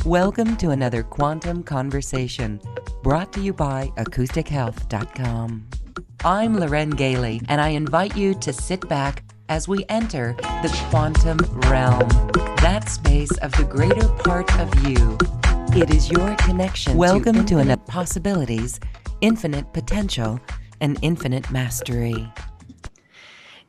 Welcome to another Quantum Conversation, brought to you by acoustichealth.com. I'm Loren Gailey, and I invite you to sit back as we enter the quantum realm, that space of the greater part of you. It is your connection. Welcome to infinite possibilities, infinite potential, and infinite mastery.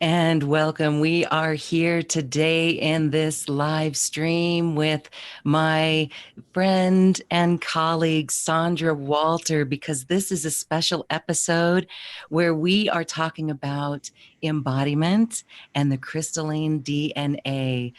And welcome. We are here today in this live stream with my friend and colleague, Sandra Walter, because this is a special episode where we are talking about embodiment and the crystalline DNA.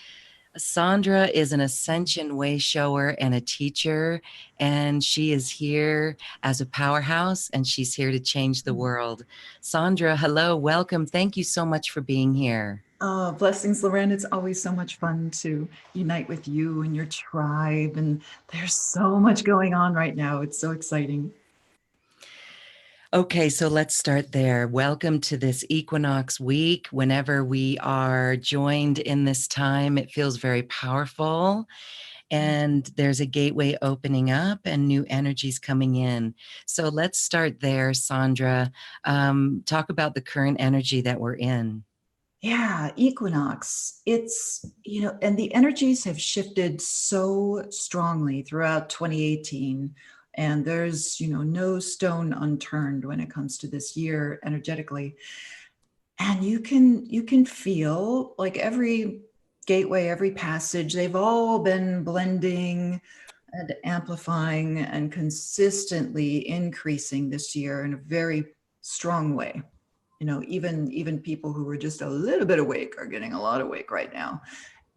Sandra is an Ascension way shower and a teacher, and she is here as a powerhouse, and she's here to change the world. Sandra, hello, welcome. Thank you so much for being here. Oh, blessings, Loren. It's always so much fun to unite with you and your tribe, and there's so much going on right now. It's so exciting. Okay, so let's start there. Welcome to this equinox week. Whenever we are joined in this time, it feels very powerful, and there's a gateway opening up and new energies coming in. So let's start there, Sandra. Talk about the current energy that we're in. Yeah, equinox. It's, and the energies have shifted so strongly throughout 2018. And there's, no stone unturned when it comes to this year energetically. And you can feel like every gateway, every passage, they've all been blending and amplifying and consistently increasing this year in a very strong way. Even people who were just a little bit awake are getting a lot awake right now.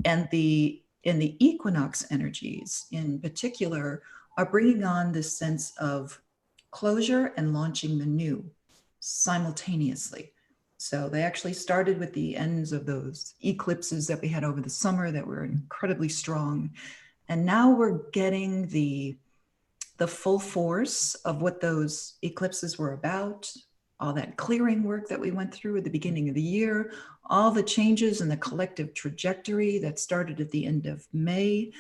And in the equinox energies in particular are bringing on this sense of closure and launching the new simultaneously. So they actually started with the ends of those eclipses that we had over the summer that were incredibly strong. And now we're getting the full force of what those eclipses were about, all that clearing work that we went through at the beginning of the year, all the changes in the collective trajectory that started at the end of May.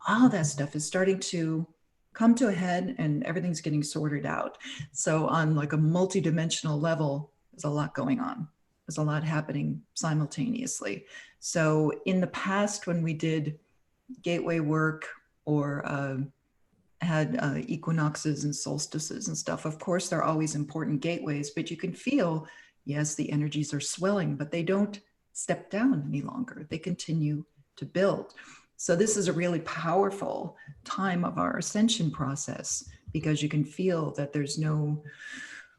All that stuff is starting to come to a head and everything's getting sorted out. So on like a multidimensional level, there's a lot going on. There's a lot happening simultaneously. So in the past, when we did gateway work or had equinoxes and solstices and stuff, of course, they're always important gateways, but you can feel, yes, the energies are swelling, but they don't step down any longer. They continue to build. So this is a really powerful time of our ascension process because you can feel that there's no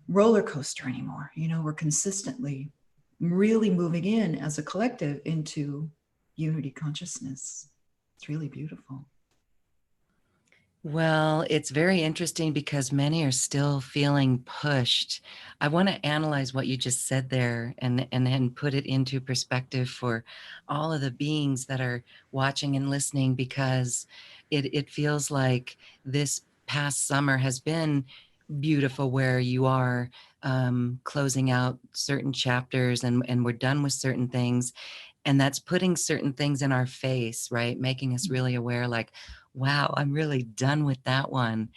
roller coaster anymore. We're consistently really moving in as a collective into unity consciousness. It's really beautiful. Well, it's very interesting because many are still feeling pushed. I want to analyze what you just said there and then put it into perspective for all of the beings that are watching and listening, because it feels like this past summer has been beautiful, where you are closing out certain chapters and we're done with certain things. And that's putting certain things in our face, right? Making us really aware, like, wow, I'm really done with that one.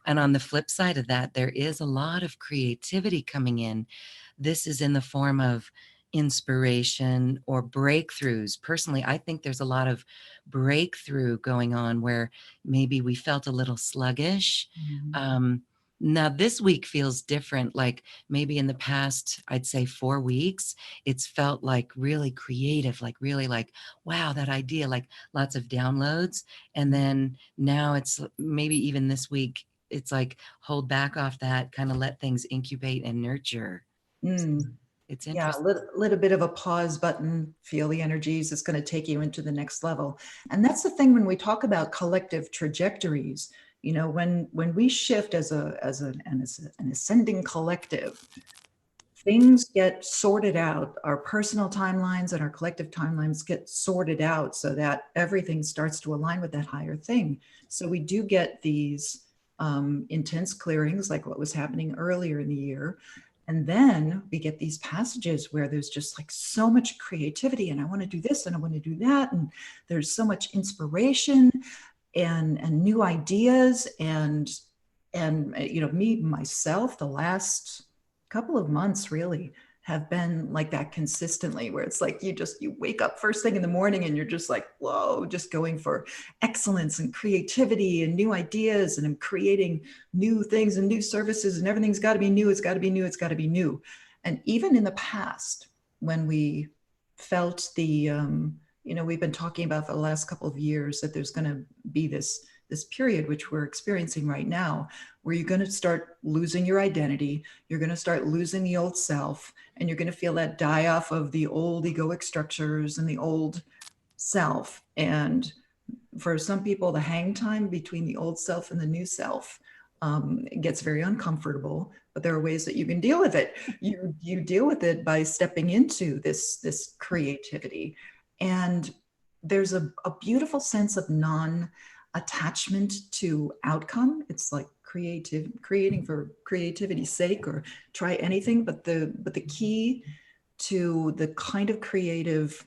And on the flip side of that, there is a lot of creativity coming in. This is in the form of inspiration or breakthroughs. Personally, I think there's a lot of breakthrough going on where maybe we felt a little sluggish. Mm-hmm. Now, this week feels different. Like maybe in the past, I'd say 4 weeks, it's felt like really creative, like really like, wow, that idea, like lots of downloads. And then now it's maybe even this week, it's like hold back off that, kind of let things incubate and nurture. It's Yeah, interesting. little bit of a pause button, feel the energies. It's going to take you into the next level. And that's the thing when we talk about collective trajectories, when we shift as an ascending collective, things get sorted out. Our personal timelines and our collective timelines get sorted out so that everything starts to align with that higher thing. So we do get these intense clearings like what was happening earlier in the year. And then we get these passages where there's just like so much creativity and I want to do this and I want to do that. And there's so much inspiration. and new ideas. And me myself, the last couple of months really have been like that consistently, where it's like you wake up first thing in the morning and you're just like, whoa, just going for excellence and creativity and new ideas, and I'm creating new things and new services, and everything's got to be new, it's got to be new, it's got to be new. And even in the past, when we felt we've been talking about for the last couple of years that there's going to be this period, which we're experiencing right now, where you're going to start losing your identity, you're going to start losing the old self, and you're going to feel that die off of the old egoic structures and the old self. And for some people, the hang time between the old self and the new self it gets very uncomfortable, but there are ways that you can deal with it. You deal with it by stepping into this creativity. And there's a beautiful sense of non-attachment to outcome. It's like creating for creativity's sake, or try anything. But the key to the kind of creative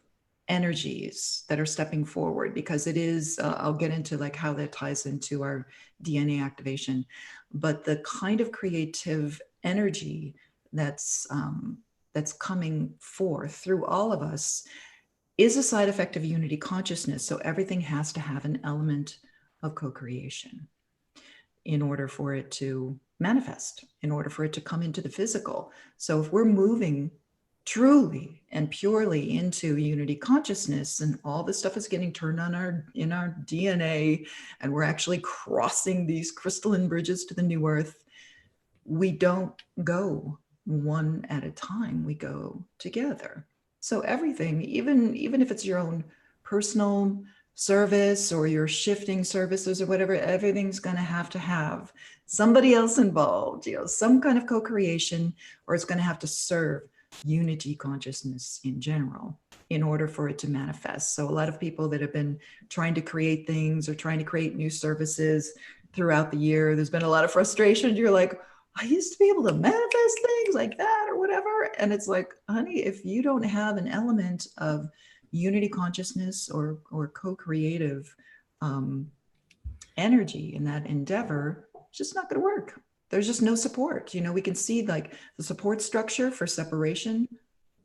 energies that are stepping forward, because it is I'll get into like how that ties into our DNA activation, but the kind of creative energy that's coming forth through all of us is a side effect of unity consciousness. So everything has to have an element of co-creation in order for it to manifest, in order for it to come into the physical. So if we're moving truly and purely into unity consciousness, and all this stuff is getting turned on in our DNA, and we're actually crossing these crystalline bridges to the new earth, we don't go one at a time, we go together. So everything, even if it's your own personal service or you're shifting services or whatever, everything's going to have somebody else involved, some kind of co-creation, or it's going to have to serve unity consciousness in general in order for it to manifest. So a lot of people that have been trying to create things or trying to create new services throughout the year, there's been a lot of frustration. You're like, I used to be able to manifest things like that or whatever. And it's like, honey, if you don't have an element of unity consciousness or co-creative energy in that endeavor, it's just not going to work. There's just no support. We can see like the support structure for separation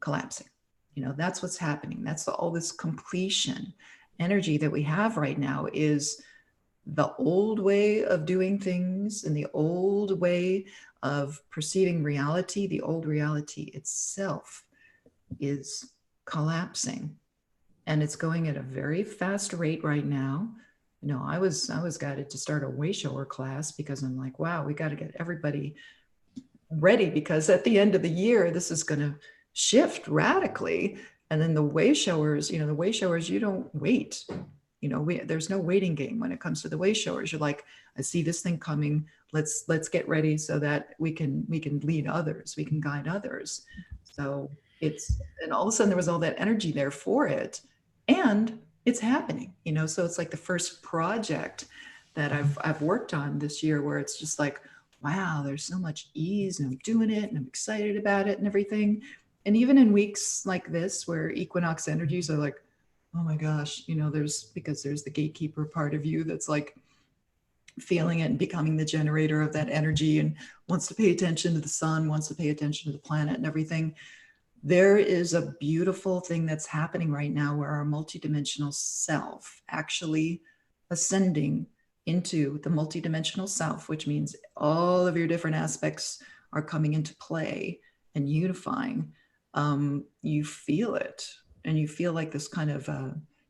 collapsing. That's what's happening. That's all this completion energy that we have right now is the old way of doing things and the old way of perceiving reality. The old reality itself is collapsing, and it's going at a very fast rate right now. I was guided to start a way shower class because I'm like, wow, we got to get everybody ready, because at the end of the year, this is going to shift radically. And then the way showers, you don't wait. There's no waiting game when it comes to the way showers. You're like, I see this thing coming. Let's get ready so that we can lead others. We can guide others. So and all of a sudden there was all that energy there for it, and it's happening, so it's like the first project that I've worked on this year where it's just like, wow, there's so much ease, and I'm doing it and I'm excited about it and everything. And even in weeks like this where equinox energies are like, oh my gosh, there's the gatekeeper part of you that's like feeling it and becoming the generator of that energy and wants to pay attention to the sun, wants to pay attention to the planet and everything. There is a beautiful thing that's happening right now where our multidimensional self actually ascending into the multidimensional self, which means all of your different aspects are coming into play and unifying. You feel it, and you feel like this kind of,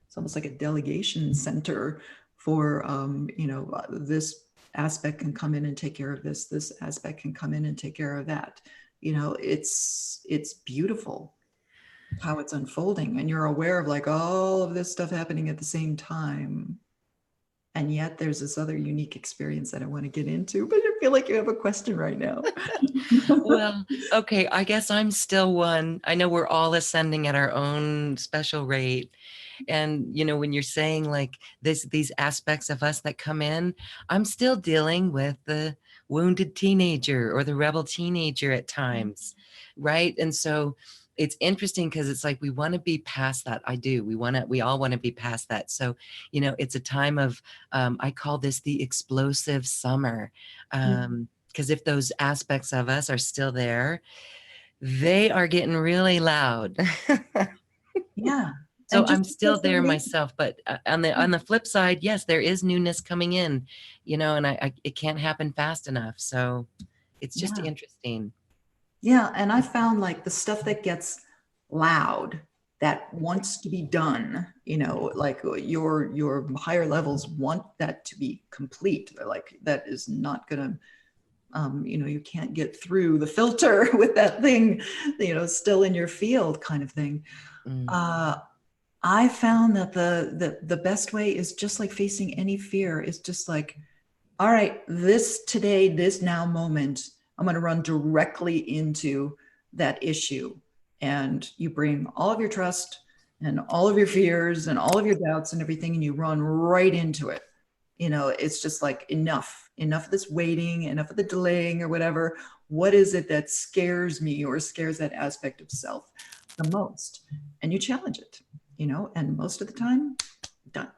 it's almost like a delegation center for, this aspect can come in and take care of this. This aspect can come in and take care of that. It's beautiful how it's unfolding, and you're aware of like all of this stuff happening at the same time. And yet there's this other unique experience that I want to get into, but I feel like you have a question right now. Well, okay, I guess I'm still one. I know we're all ascending at our own special rate. And, when you're saying like these aspects of us that come in, I'm still dealing with the wounded teenager or the rebel teenager at times. Right. And so it's interesting because it's like we want to be past that. I do. We all want to be past that. So, you know, it's a time of, I call this the explosive summer. Because if those aspects of us are still there, they are getting really loud. Yeah. So And I'm just still because they're there ready. myself, but on the flip side, yes, there is newness coming in, you know, and it can't happen fast enough. So it's just Yeah. interesting. Yeah. And I found like the stuff that gets loud, that wants to be done, you know, like your higher levels want that to be complete. They're like, that is not gonna, you know, you can't get through the filter with that thing, you know, still in your field kind of thing. Mm. I found that the best way is just like facing any fear is just like, all right, this today, this now moment, I'm going to run directly into that issue. And you bring all of your trust and all of your fears and all of your doubts and everything, and you run right into it. You know, it's just like enough of this waiting, enough of the delaying or whatever. What is it that scares me or scares that aspect of self the most? And you challenge it, you know, and most of the time, done.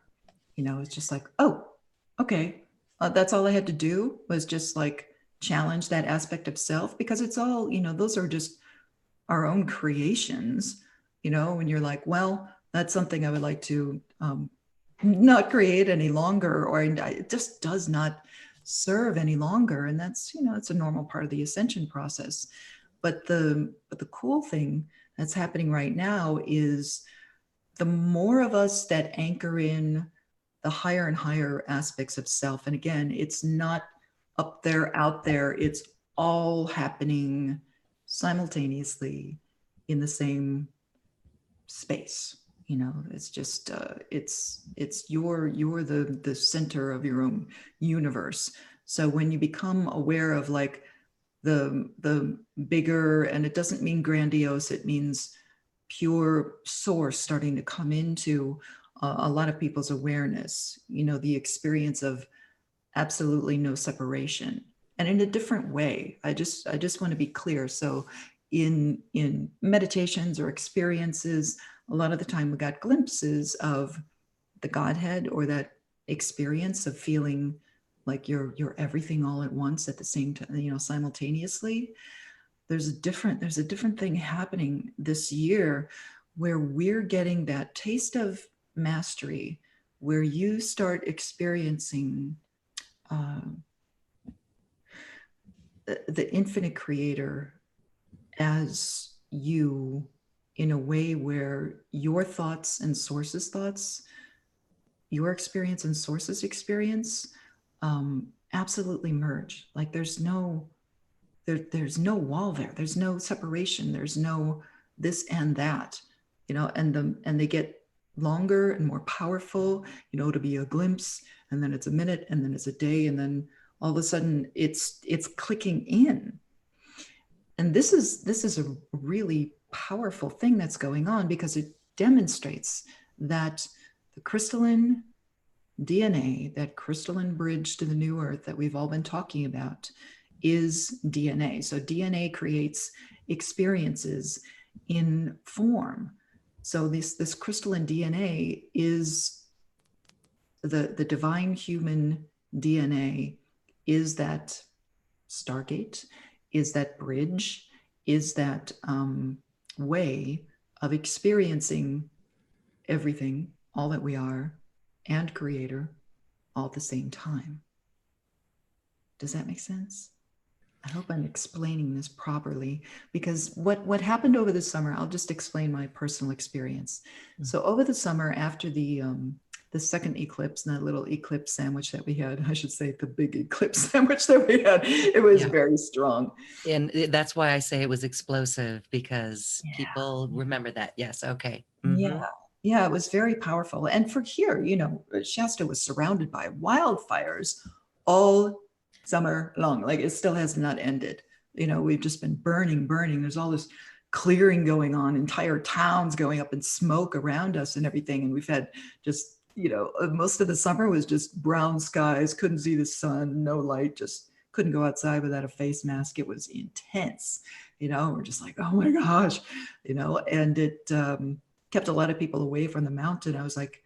You know, it's just like, oh, okay, that's all I had to do was just like challenge that aspect of self, because it's all, you know, those are just our own creations, you know, when you're like, well, that's something I would like to not create any longer, or it just does not serve any longer. And that's, you know, it's a normal part of the ascension process. But the cool thing that's happening right now is the more of us that anchor in the higher and higher aspects of self. And again, it's not up there, out there, it's all happening simultaneously in the same space. You know, it's just it's you're the center of your own universe. So when you become aware of like the bigger, and it doesn't mean grandiose, it means pure source starting to come into a lot of people's awareness, you know, the experience of absolutely no separation, and in a different way. I just want to be clear. So in meditations or experiences, a lot of the time we got glimpses of the Godhead, or that experience of feeling like you're everything all at once at the same time, you know, simultaneously. There's a different thing happening this year where we're getting that taste of mastery, where you start experiencing uh, the infinite creator as you, in a way where your thoughts and sources thoughts, your experience and sources experience, absolutely merge. Like there's no wall there, there's no separation, there's no this and that, you know, and they get longer and more powerful, you know, to be a glimpse, and then it's a minute, and then it's a day, and then all of a sudden it's clicking in. And this is a really powerful thing that's going on, because it demonstrates that the crystalline DNA, that crystalline bridge to the new earth that we've all been talking about, is DNA. So DNA creates experiences in form. So this crystalline DNA is the divine human DNA, is that stargate, is that bridge, is that way of experiencing everything, all that we are, and creator, all at the same time. Does that make sense? I hope I'm explaining this properly, because what happened over the summer, I'll just explain my personal experience. So over the summer, after the second eclipse, and that little eclipse sandwich that we had, I should say the big eclipse sandwich that we had, it was very strong. And that's why I say it was explosive, because Yeah. people remember that. Yes. Okay. Yeah. Yeah, it was very powerful. And for here, you know, Shasta was surrounded by wildfires all summer long. Like it still has not ended. You know, we've just been burning. There's all this clearing going on, entire towns going up in smoke around us and everything. And we've had just, you know, most of the summer was just brown skies, couldn't see the sun, no light, just couldn't go outside without a face mask. It was intense. we're just like, oh my gosh, and it kept a lot of people away from the mountain. I was like,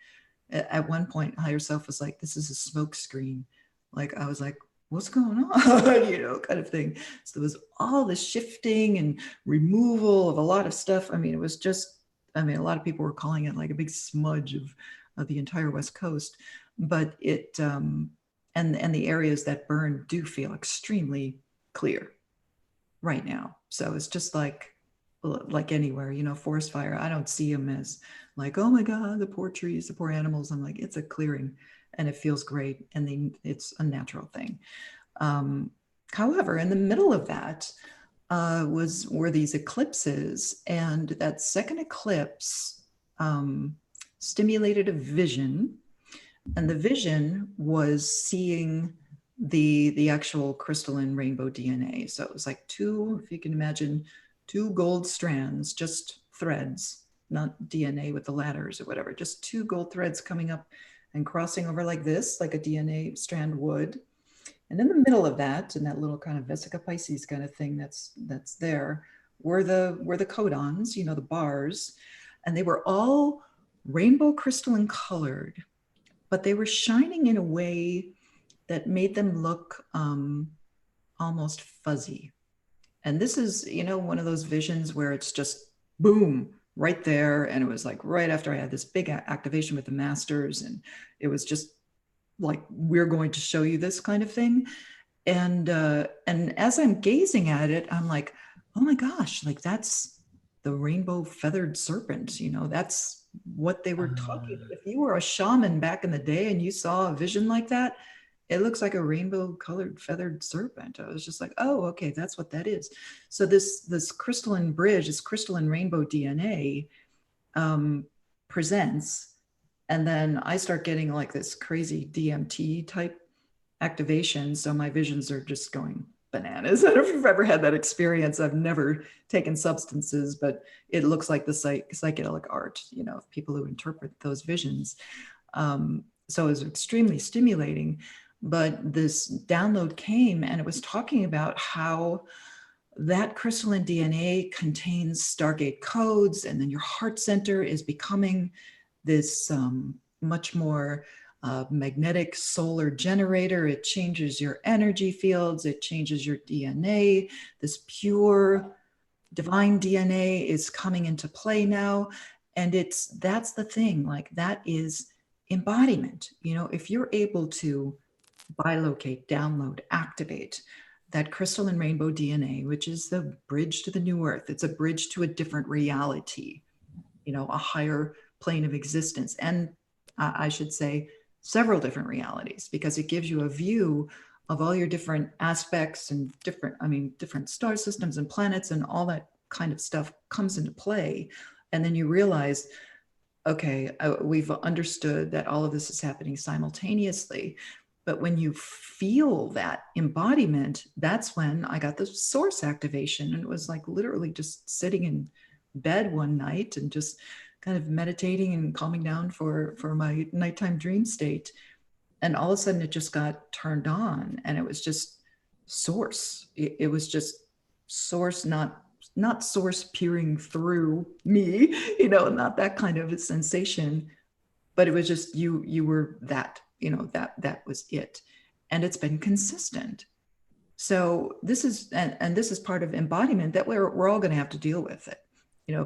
at one point, higher self was like, this is a smoke screen. Like, I was like, what's going on? Kind of thing. So there was all this shifting and removal of a lot of stuff. I mean, it was just, a lot of people were calling it like a big smudge of the entire West Coast, but it, and the areas that burn do feel extremely clear right now. So it's just like anywhere, forest fire. I don't see them as like, oh my God, the poor trees, the poor animals. I'm like, it's a clearing and it feels great. And it's a natural thing. However, in the middle of that were these eclipses, and that second eclipse stimulated a vision, and the vision was seeing the actual crystalline rainbow DNA. So it was like two, if you can imagine, two gold strands, just threads, not DNA with the ladders or whatever, just two gold threads coming up and crossing over like this, like a DNA strand would. And in the middle of that, in that little kind of Vesica Pisces kind of thing that's there, were the codons, the bars, and they were all rainbow crystalline colored, but they were shining in a way that made them look almost fuzzy. And this is, one of those visions where it's just boom, right there. And it was like right after I had this big activation with the masters, and it was just like, we're going to show you this kind of thing. And as I'm gazing at it, I'm like, oh my gosh, like that's the rainbow feathered serpent. That's what they were talking about. If you were a shaman back in the day and you saw a vision like that, it looks like a rainbow colored feathered serpent. I was just like, oh, okay, that's what that is. So this crystalline bridge, this crystalline rainbow DNA presents. And then I start getting like this crazy DMT type activation. So my visions are just going bananas. I don't know if you've ever had that experience. I've never taken substances, but it looks like the psychedelic art, of people who interpret those visions. So it was extremely stimulating. But this download came, and it was talking about how that crystalline DNA contains Stargate codes, and then your heart center is becoming this much more magnetic solar generator. It changes your energy fields, it changes your DNA. This pure divine DNA is coming into play now. And that's the thing, like that is embodiment. If you're able to bilocate, download, activate that crystalline rainbow DNA, which is the bridge to the new earth. It's a bridge to a different reality, a higher plane of existence. And I should say several different realities, because it gives you a view of all your different aspects and different star systems and planets, and all that kind of stuff comes into play. And then you realize, okay, we've understood that all of this is happening simultaneously. But when you feel that embodiment, that's when I got the source activation. And it was like literally just sitting in bed one night and just kind of meditating and calming down for my nighttime dream state. And all of a sudden it just got turned on, and it was just source. It was just source, not source peering through me, not that kind of a sensation, but it was just you were that. That was it. And it's been consistent. So this is, and this is part of embodiment that we're all going to have to deal with it,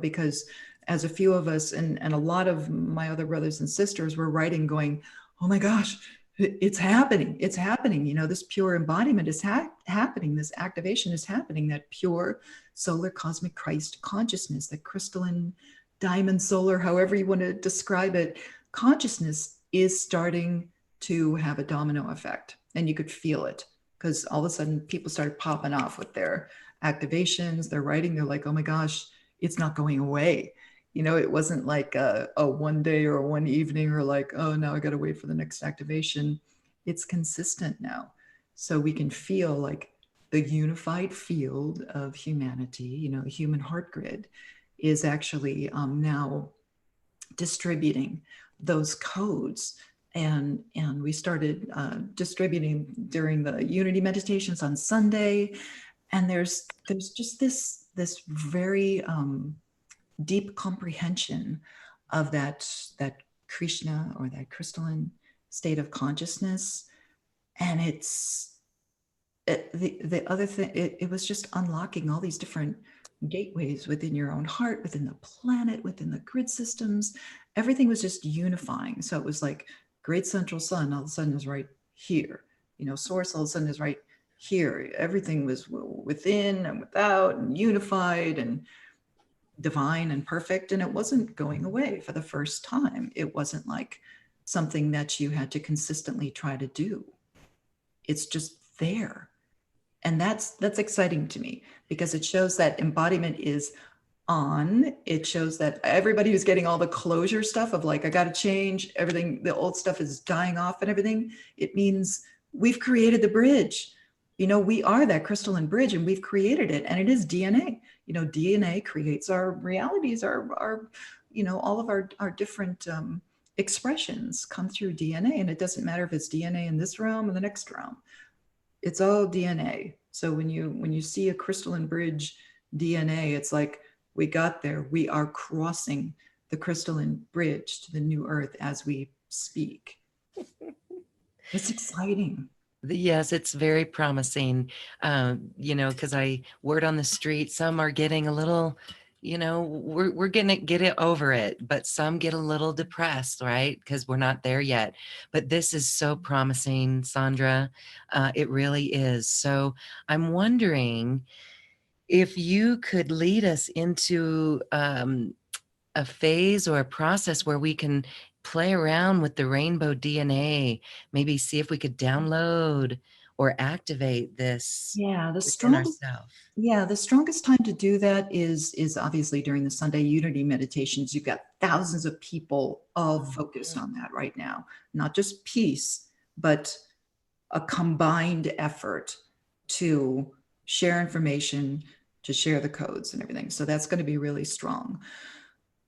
because as a few of us and a lot of my other brothers and sisters were writing going, oh my gosh, it's happening. It's happening. This pure embodiment is happening. This activation is happening. That pure solar cosmic Christ consciousness, that crystalline diamond solar, however you want to describe it, consciousness is starting to have a domino effect. And you could feel it, because all of a sudden people started popping off with their activations, their writing. They're like, oh my gosh, it's not going away. It wasn't like a one day or one evening, or like, oh, now I got to wait for the next activation. It's consistent now. So we can feel like the unified field of humanity, human heart grid is actually now distributing those codes. And we started distributing during the unity meditations on Sunday. And there's just this this very deep comprehension of that Krishna, or that crystalline state of consciousness. And the other thing, it was just unlocking all these different gateways within your own heart, within the planet, within the grid systems. Everything was just unifying. So it was like great central sun all of a sudden is right here. Source all of a sudden is right here. Everything was within and without and unified and divine and perfect. And it wasn't going away for the first time. It wasn't like something that you had to consistently try to do. It's just there. And that's exciting to me, because it shows that embodiment is on. It shows that everybody who's getting all the closure stuff of like, I got to change everything, the old stuff is dying off and everything. It means we've created the bridge. We are that crystalline bridge, and we've created it, and it is DNA. DNA creates our realities, our all of our different expressions come through DNA. And it doesn't matter if it's DNA in this realm or the next realm. It's all DNA. So when you see a crystalline bridge DNA, it's like, we got there. We are crossing the crystalline bridge to the new earth as we speak. It's exciting. Yes, it's very promising. Because word on the street, some are getting a little, we're gonna get it over it, but some get a little depressed, right? Because we're not there yet. But this is so promising, Sandra. It really is. So I'm wondering if you could lead us into a phase or a process where we can play around with the rainbow DNA, maybe see if we could download or activate this within ourselves. The strongest time to do that is obviously during the Sunday Unity meditations. You've got thousands of people all focused on that right now. Not just peace, but a combined effort to share information, to share the codes and everything. So that's going to be really strong.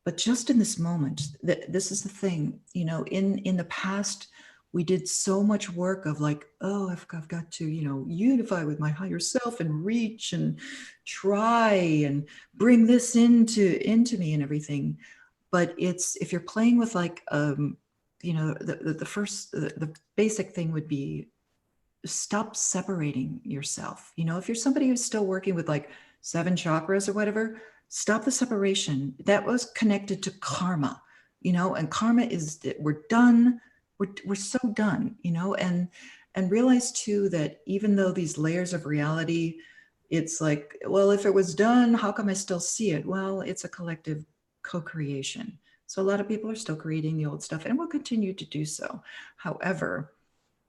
But just in this moment, this is the thing, in the past, we did so much work of like, oh, I've got to, unify with my higher self and reach and try and bring this into me and everything. But if you're playing with like, the basic thing would be, stop separating yourself. If you're somebody who's still working with like 7 chakras or whatever, stop the separation. That was connected to karma, and karma is that we're done. We're so done, and realize too that even though these layers of reality, it's like, well, if it was done, how come I still see it? Well, it's a collective co-creation. So a lot of people are still creating the old stuff and will continue to do so. However,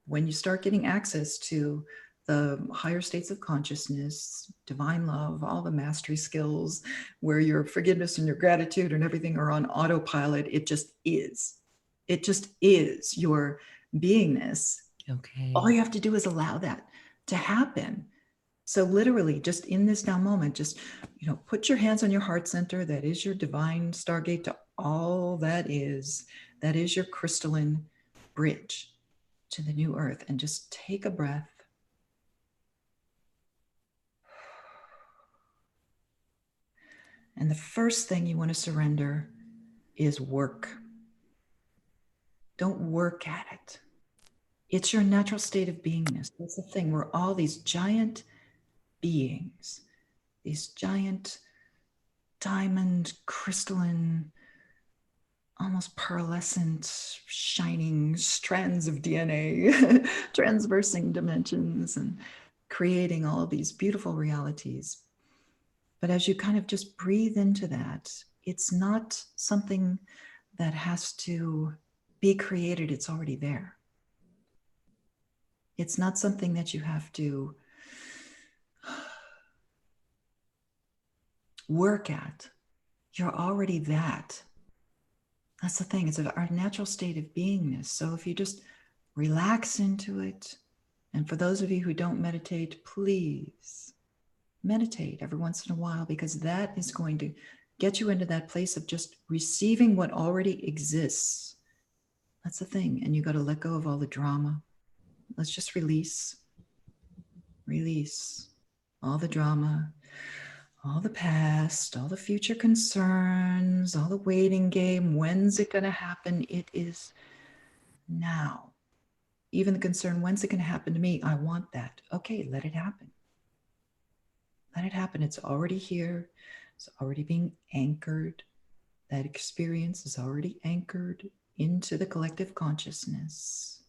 when you start getting access to the higher states of consciousness, divine love, all the mastery skills, where your forgiveness and your gratitude and everything are on autopilot, it just is. It just is your beingness. Okay. All you have to do is allow that to happen. So literally, just in this now moment, just, put your hands on your heart center. That is your divine stargate to all that is. That is your crystalline bridge to the new earth, and just take a breath. And the first thing you want to surrender is work. Don't work at it. It's your natural state of beingness. That's the thing. We're all these giant beings, these giant diamond, crystalline, almost pearlescent, shining strands of DNA, transversing dimensions and creating all of these beautiful realities. But as you kind of just breathe into that, it's not something that has to be created. It's already there. It's not something that you have to work at. You're already that. That's the thing. It's our natural state of beingness. So if you just relax into it, and for those of you who don't meditate, please meditate every once in a while, because that is going to get you into that place of just receiving what already exists. That's the thing. And you got to let go of all the drama. Let's just release all the drama, all the past, all the future concerns, all the waiting game. When's it going to happen? It is now. Even the concern, when's it going to happen to me? I want that. Okay, let it happen. Let it happen. It's already here. It's already being anchored. That experience is already anchored into the collective consciousness.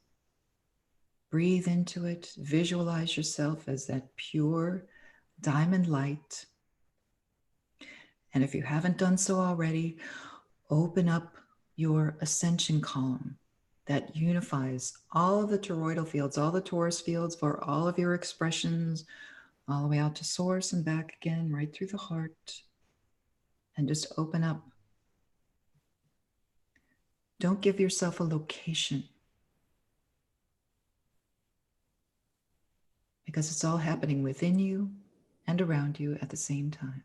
Breathe into it. Visualize yourself as that pure diamond light. And if you haven't done so already, open up your ascension column that unifies all of the toroidal fields, all the torus fields for all of your expressions, all the way out to source and back again, right through the heart. And just open up. Don't give yourself a location, because it's all happening within you and around you at the same time.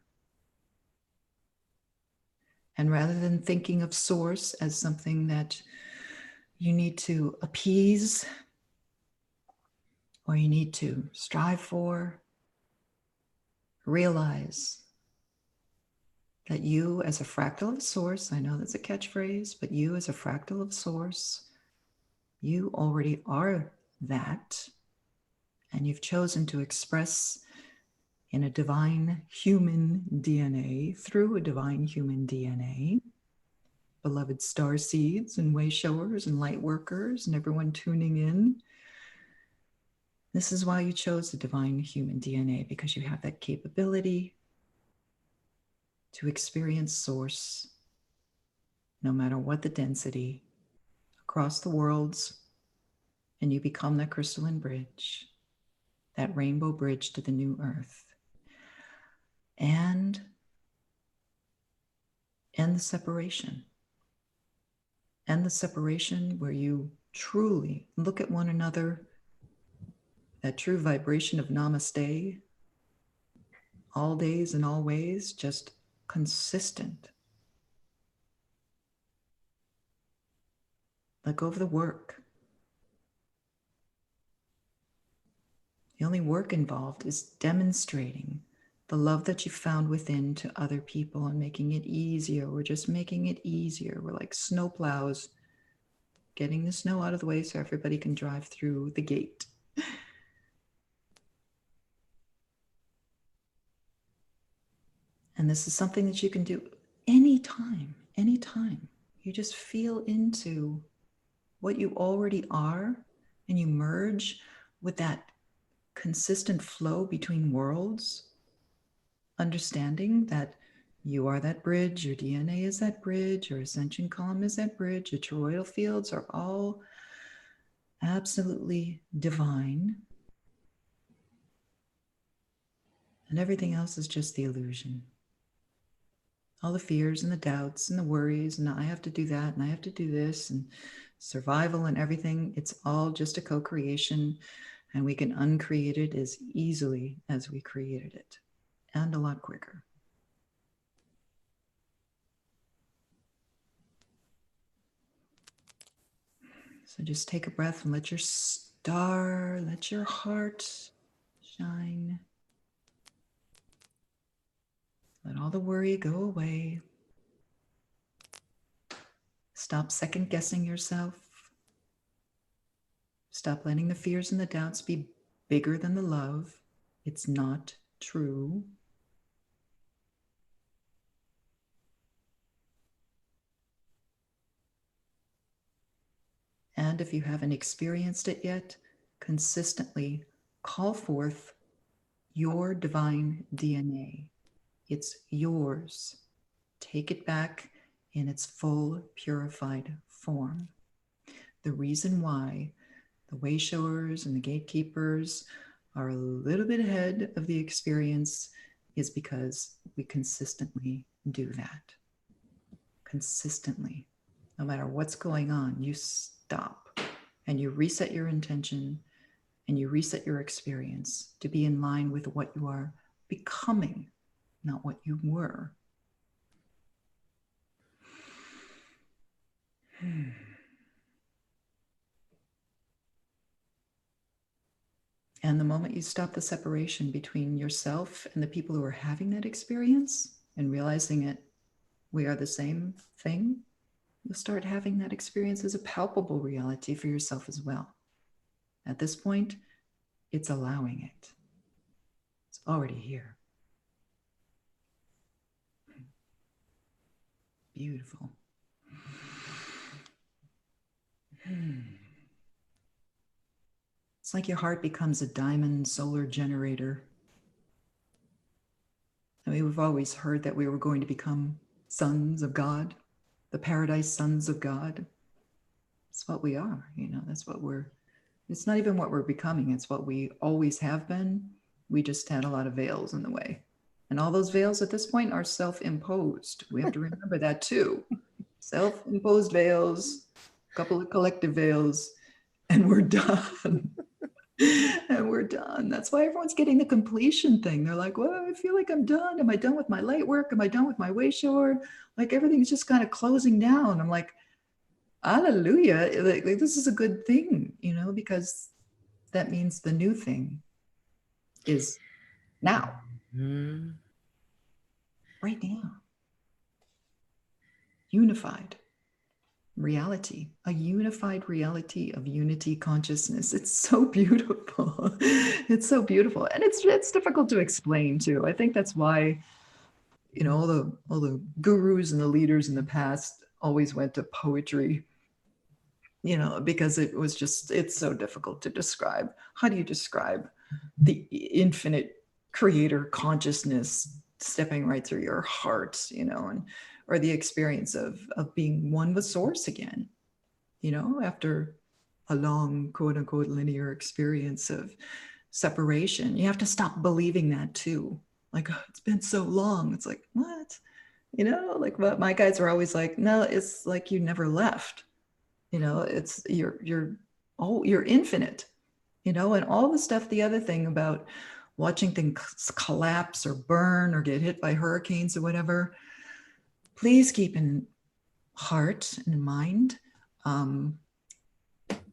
And rather than thinking of source as something that you need to appease or you need to strive for, realize that you as a fractal of source, I know that's a catchphrase, but you as a fractal of source, you already are that. And you've chosen to express in a divine human DNA, through a divine human DNA, beloved star seeds and way showers and light workers and everyone tuning in. This is why you chose the divine human DNA, because you have that capability to experience source, no matter what the density, across the worlds, and you become that crystalline bridge, that rainbow bridge to the new earth. And end the separation. End the separation where you truly look at one another, that true vibration of namaste, all days and all ways, just consistent. Let go of the work. The only work involved is demonstrating the love that you found within to other people and making it easier. We're just making it easier. We're like snow plows, getting the snow out of the way so everybody can drive through the gate. And this is something that you can do anytime, anytime. You just feel into what you already are and you merge with that consistent flow between worlds, understanding that you are that bridge, your DNA is that bridge, your ascension column is that bridge, your toroidal fields are all absolutely divine. And everything else is just the illusion. All the fears and the doubts and the worries, and I have to do that, and I have to do this, and survival and everything, it's all just a co-creation, and we can uncreate it as easily as we created it, and a lot quicker. So just take a breath and let your star, let your heart shine. Let all the worry go away. Stop second guessing yourself. Stop letting the fears and the doubts be bigger than the love. It's not true. And if you haven't experienced it yet, consistently call forth your divine DNA. It's yours. Take it back in its full, purified form. The reason why the way showers and the gatekeepers are a little bit ahead of the experience is because we consistently do that. Consistently. No matter what's going on, you stop and you reset your intention and you reset your experience to be in line with what you are becoming, not what you were. And the moment you stop the separation between yourself and the people who are having that experience and realizing it, we are the same thing, you'll start having that experience as a palpable reality for yourself as well. At this point, it's allowing it. It's already here. Beautiful. It's like your heart becomes a diamond solar generator. I mean, we've always heard that we were going to become sons of God, the paradise sons of God. It's what we are, that's what it's not even what we're becoming. It's what we always have been. We just had a lot of veils in the way. And all those veils at this point are self-imposed. We have to remember that too. Self-imposed veils, a couple of collective veils, and we're done. And we're done. That's why everyone's getting the completion thing. They're like, well, I feel like I'm done. Am I done with my light work? Am I done with my way shower? Like everything's just kind of closing down. I'm like, hallelujah. Like, this is a good thing, because that means the new thing is now. Mm-hmm. Right now. Unified reality, a unified reality of unity consciousness. It's so beautiful. It's so beautiful. And it's difficult to explain too. I think that's why, all the gurus and the leaders in the past always went to poetry, because it's so difficult to describe. How do you describe the infinite creator consciousness stepping right through your heart, or the experience of being one with source again, after a long, quote unquote, linear experience of separation. You have to stop believing that too. Like, oh, it's been so long. It's like, what? Like what my guides are always like, no, it's like you never left. It's you're infinite, and all the stuff, the other thing about watching things collapse or burn or get hit by hurricanes or whatever, please keep in heart and in mind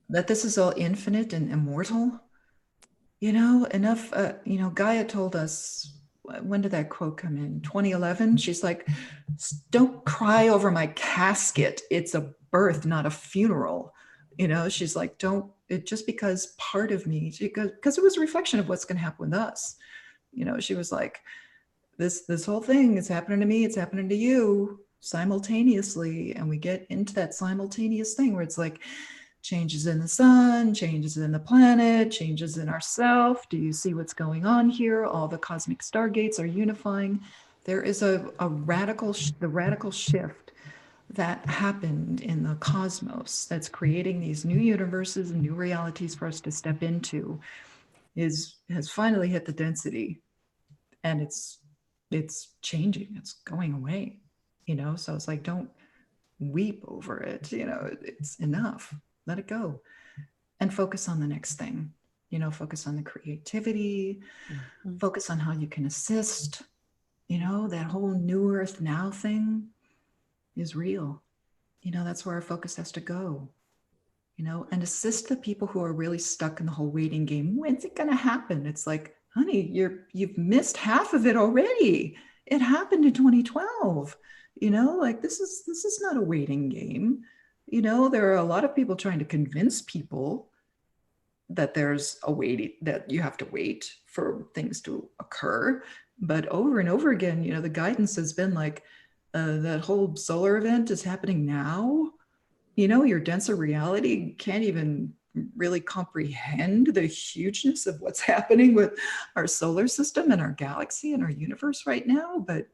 that this is all infinite and immortal. Enough, Gaia told us, when did that quote come in? 2011. She's like, don't cry over my casket. It's a birth, not a funeral. She's like, just because part of me, because it was a reflection of what's going to happen with us. She was like, this whole thing is happening to me. It's happening to you simultaneously. And we get into that simultaneous thing where it's like, changes in the sun, changes in the planet, changes in ourself. Do you see what's going on here? All the cosmic stargates are unifying. There is the radical shift that happened in the cosmos that's creating these new universes and new realities for us to step into has finally hit the density, and it's changing. It's going away, so it's like, don't weep over it. It's enough. Let it go and focus on the next thing. Focus on the creativity, focus on how you can assist. That whole new earth now thing is real. That's where our focus has to go, and assist the people who are really stuck in the whole waiting game. When's it going to happen? It's like, honey, you've missed half of it already. It happened in 2012. Like this is not a waiting game. There are a lot of people trying to convince people that there's that you have to wait for things to occur. But over and over again, the guidance has been like, that whole solar event is happening now. Your denser reality can't even really comprehend the hugeness of what's happening with our solar system and our galaxy and our universe right now. But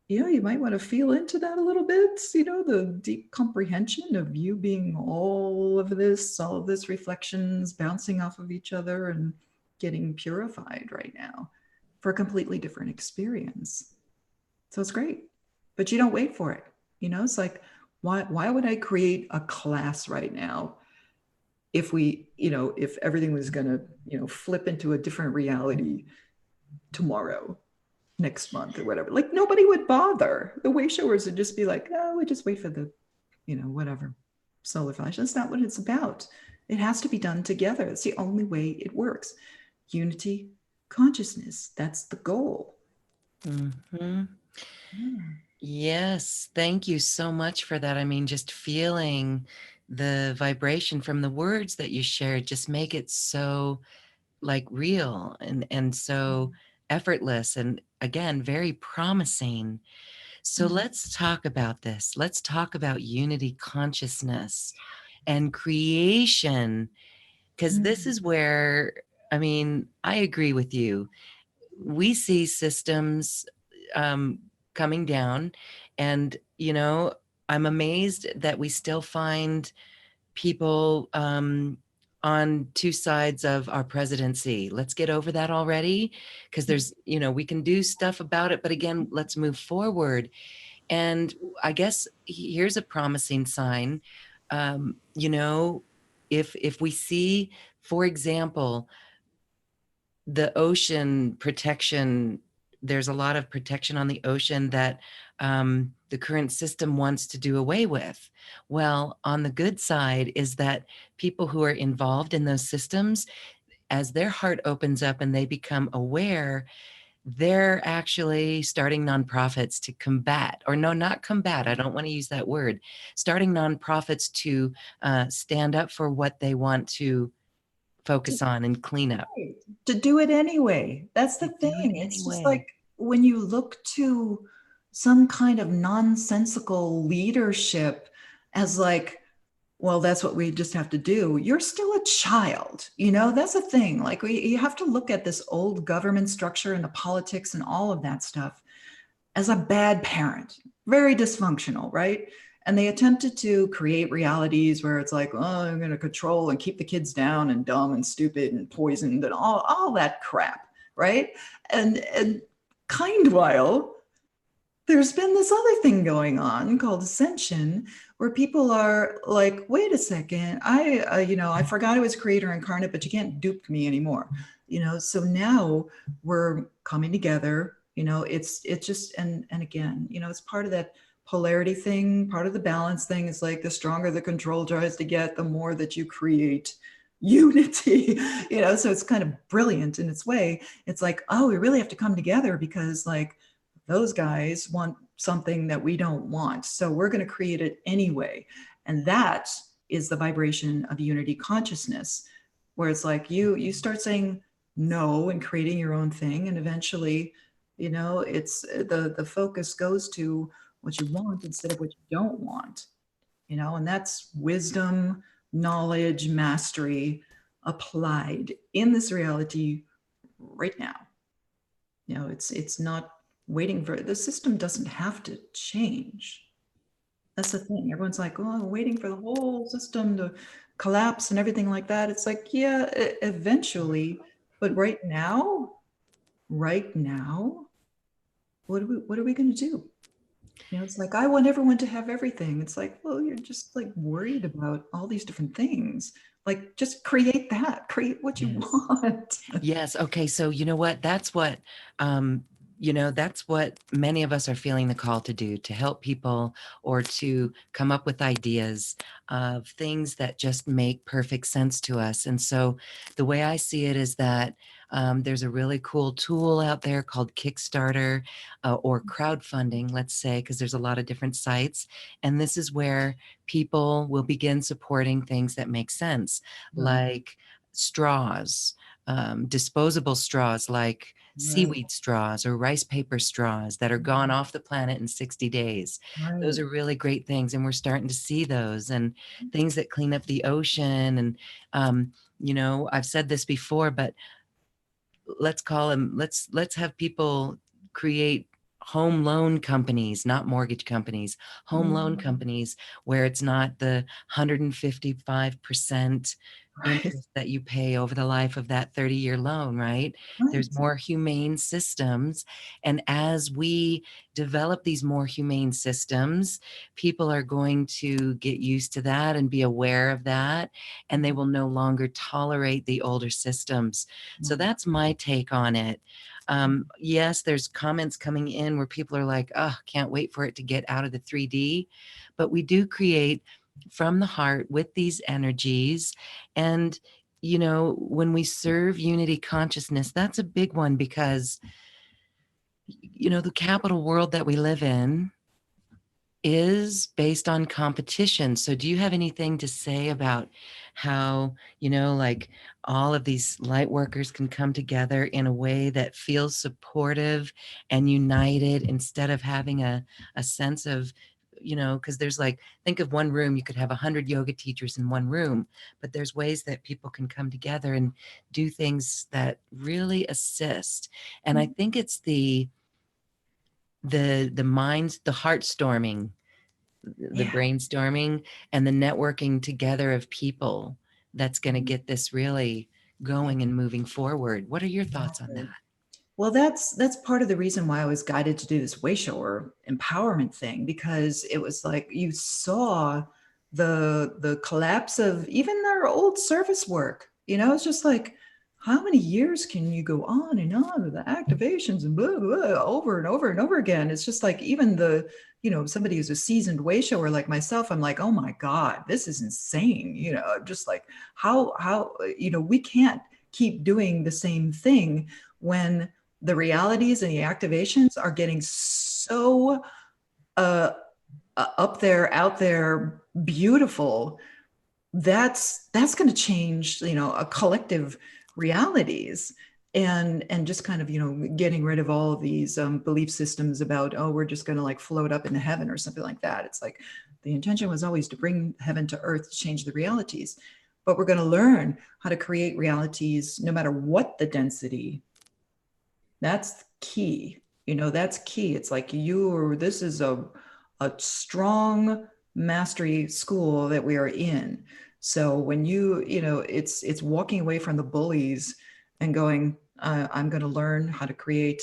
you might want to feel into that a little bit, the deep comprehension of you being all of this reflections bouncing off of each other and getting purified right now for a completely different experience. So it's great, but you don't wait for it. It's like, why would I create a class right now if if everything was going to, flip into a different reality tomorrow, next month or whatever? Like, nobody would bother. The way showers would just be like, oh, we just wait for the, whatever, solar flash. That's not what it's about. It has to be done together. It's the only way it works. unity consciousness. That's the goal. Mm-hmm. Yeah. Yes, thank you so much for that. I mean, just feeling the vibration from the words that you shared just make it so like real and so effortless and again very promising. So Mm, let's talk about this. Let's talk about unity consciousness and creation, because this mm, is where, I mean, I agree with you. We see systems um, coming down, and, you know, I'm amazed that we still find people on two sides of our presidency. Let's get over that already, because there's, you know, we can do stuff about it, but again, let's move forward. And I guess here's a promising sign. You know, if we see, for example, the ocean protection, there's a lot of protection on the ocean that the current system wants to do away with. Well, on the good side is that people who are involved in those systems, as their heart opens up and they become aware, they're actually starting nonprofits to combat, or no, not combat, I don't want to use that word, starting nonprofits to stand up for what they want to to, focus on and clean up. right. To do it anyway. That's the To do it thing. It's just anyway. like when you look to some kind of nonsensical leadership as like, well, that's what we just have to do. You're still a child. That's the thing. Like, you have to look at this old government structure and the politics and all of that stuff as a bad parent, very dysfunctional, right? And they attempted to create realities where it's like, oh, I'm going to control and keep the kids down and dumb and stupid and poisoned and all that crap, right? And kind while there's been this other thing going on called Ascension, where people are like, wait a second, I forgot I was creator incarnate, but you can't dupe me anymore. So now we're coming together. It's just, and again, it's part of that polarity thing, part of the balance thing. Is like the stronger the control tries to get, the more that you create unity. So it's kind of brilliant in its way. It's like, oh, we really have to come together because like those guys want something that we don't want. So we're going to create it anyway. And that is the vibration of unity consciousness, where it's like you start saying no and creating your own thing. And eventually, it's the focus goes to what you want instead of what you don't want, and that's wisdom, knowledge, mastery applied in this reality right now. It's not waiting for the system doesn't have to change. That's the thing. Everyone's like, oh, waiting for the whole system to collapse and everything like that. It's like, yeah, eventually, but right now, what are we going to do? It's like, I want everyone to have everything. It's like, well, you're just like worried about all these different things. Like, just create what you Yes. want. Yes. Okay. So you know what? Um, that's what many of us are feeling the call to do, to help people or to come up with ideas of things that just make perfect sense to us. And so the way I see it is that there's a really cool tool out there called Kickstarter or crowdfunding, let's say, because there's a lot of different sites. And this is where people will begin supporting things that make sense, Right, like straws, disposable straws like right, seaweed straws or rice paper straws that are gone off the planet in 60 days. Those right. are really great things. And we're starting to see those, and things that clean up the ocean. And, I've said this before, but let's have people create home loan companies, not mortgage companies, home loan Mm, companies, where it's not the 155% right, interest that you pay over the life of that 30-year loan, right? There's right. more humane systems. And as we develop these more humane systems, people are going to get used to that and be aware of that, and they will no longer tolerate the older systems. So Right. that's my take on it. Yes, there's comments coming in where people are like, oh, can't wait for it to get out of the 3D. But we do create from the heart with these energies. And you know, when we serve unity consciousness, that's a big one because, you know, the capital world that we live in is based on competition. So do you have anything to say about how, you know, like all of these light workers can come together in a way that feels supportive and united instead of having a sense of, you know, because there's like, think of one room, you could have 100 yoga teachers in one room, but there's ways that people can come together and do things that really assist. And I think it's the minds, the heart storming, the Yeah. brainstorming and the networking together of people that's going to get this really going and moving forward. What are your thoughts on that? Exactly. Well, that's part of the reason why I was guided to do this way shower empowerment thing, because it was like you saw the collapse of even their old service work. You know, it's just like, how many years can you go on and on with the activations and blah, blah, blah, over and over and over again? It's just like even the, you know, somebody who's a seasoned way shower like myself, I'm like, oh my God, this is insane. You know, I'm just like, how, you know, we can't keep doing the same thing when the realities and the activations are getting so uh, up there, out there, beautiful. That's going to change, you know, a collective realities, and just kind of, you know, getting rid of all of these belief systems about, oh, we're just going to like float up into heaven or something like that. It's like the intention was always to bring heaven to earth, to change the realities, but we're going to learn how to create realities no matter what the density. That's key. You know, that's key. It's like this is a strong mastery school that we are in. So when you know, it's walking away from the bullies and going, I'm going to learn how to create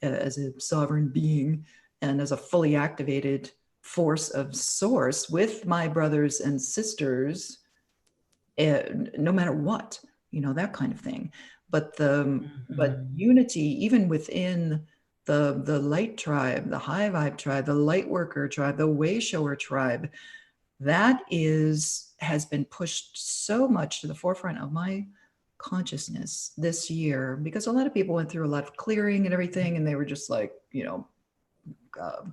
as a sovereign being and as a fully activated force of source with my brothers and sisters, no matter what, you know, that kind of thing. But Mhm. unity, even within the light tribe, the high vibe tribe, the light worker tribe, the way shower tribe, that has been pushed so much to the forefront of my consciousness this year, because a lot of people went through a lot of clearing and everything, and they were just like, you know, uh,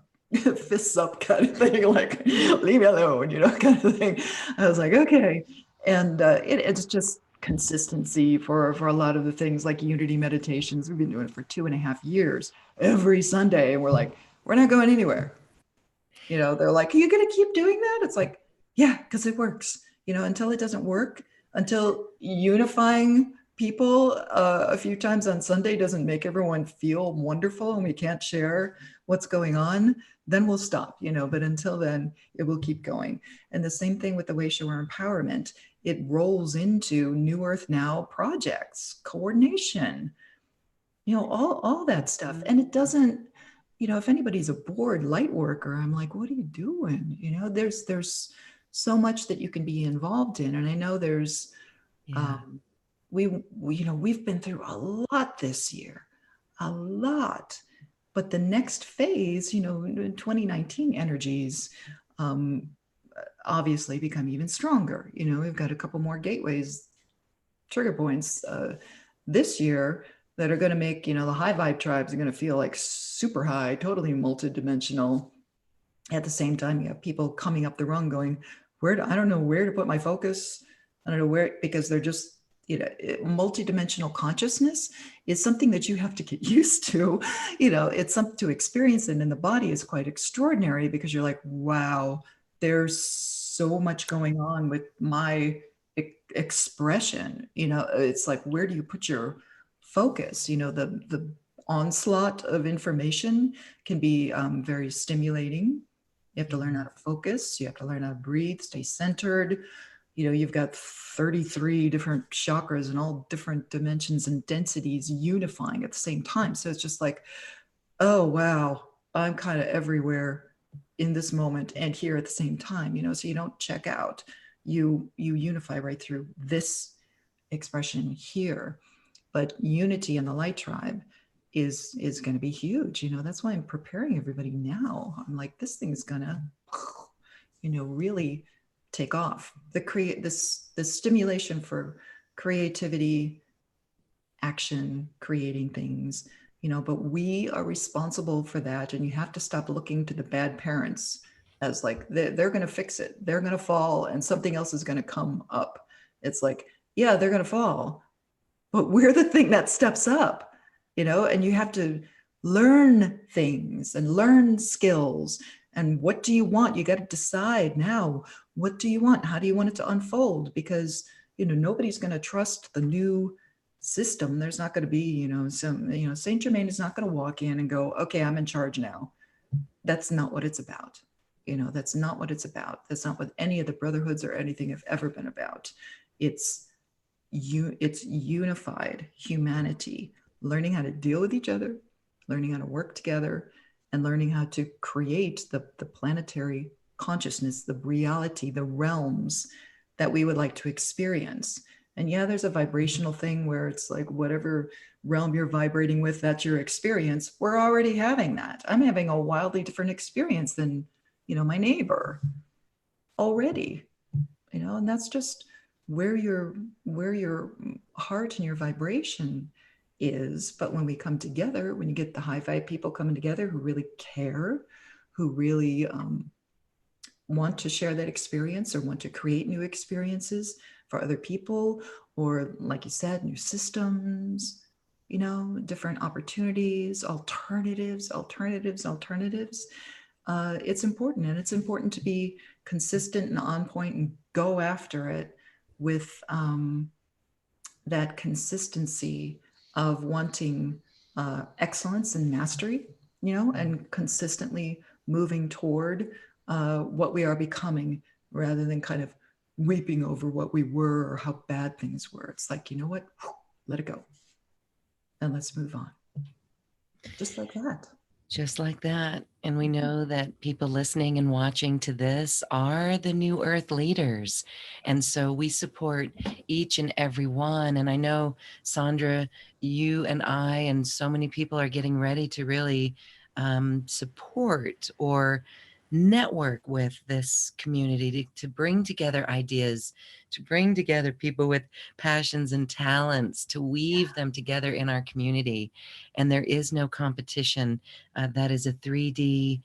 fists up kind of thing, like leave me alone, you know, kind of thing. I was like, okay. And it's just consistency for a lot of the things like unity meditations. We've been doing it for 2.5 years every Sunday. And we're like, we're not going anywhere. You know, they're like, are you going to keep doing that? It's like, yeah, because it works, you know, until it doesn't work, until unifying people a few times on Sunday doesn't make everyone feel wonderful and we can't share what's going on, then we'll stop, you know, but until then, it will keep going. And the same thing with the Wayshower Empowerment. It rolls into New Earth Now projects, coordination, you know, all that stuff. And it doesn't, you know, if anybody's a bored light worker, I'm like, what are you doing? You know, there's so much that you can be involved in. And I know there's Yeah. um we you know, we've been through a lot this year, a lot. But the next phase, you know, in 2019 energies um obviously become even stronger. You know, we've got a couple more gateways, trigger points this year that are going to make, you know, the high vibe tribes are going to feel like super high, totally multidimensional. At the same time, you have people coming up the rung going, I don't know where to put my focus. I don't know where, because they're just, you know, multidimensional consciousness is something that you have to get used to. You know, it's something to experience, and in the body is quite extraordinary, because you're like, wow, there's so much going on with my expression. You know, it's like, where do you put your focus? You know, the onslaught of information can be very stimulating. You have to learn how to focus. You have to learn how to breathe, stay centered. You know, you've got 33 different chakras and all different dimensions and densities unifying at the same time. So it's just like, oh, wow, I'm kind of everywhere in this moment and here at the same time, you know, so you don't check out. You unify right through this expression here. But unity in the light tribe is going to be huge. You know, that's why I'm preparing everybody now. I'm like, this thing's gonna, you know, really take off. The stimulation for creativity, action, creating things, but we are responsible for that. And you have to stop looking to the bad parents as like, they're going to fix it. They're going to fall and something else is going to come up. It's like, yeah, they're going to fall, but we're the thing that steps up, and you have to learn things and learn skills. And what do you want? You got to decide now, what do you want? How do you want it to unfold? Because, nobody's going to trust the new system. There's not going to be, Saint Germain is not going to walk in and go, okay, I'm in charge now. That's not what it's about. That's not what it's about. That's not what any of the brotherhoods or anything have ever been about. It's unified humanity, learning how to deal with each other, learning how to work together, and learning how to create the planetary consciousness, the reality, the realms that we would like to experience. And yeah, there's a vibrational thing where it's like whatever realm you're vibrating with, that's your experience. We're already having that. I'm having a wildly different experience than, my neighbor already, and that's just where your heart and your vibration is. But when we come together, when you get the high vibe people coming together who really care, who really want to share that experience or want to create new experiences for other people, or like you said, new systems, different opportunities, alternatives. It's important. And it's important to be consistent and on point and go after it with that consistency of wanting excellence and mastery, and consistently moving toward what we are becoming, rather than kind of weeping over what we were or how bad things were. It's like, you know what? Let it go. And let's move on. Just like that. Just like that. And we know that people listening and watching to this are the new earth leaders. And so we support each and every one. And I know, Sandra, you and I and so many people are getting ready to really support or network with this community to bring together ideas, to bring together people with passions and talents, to weave them together in our community. And there is no competition. That is a 3D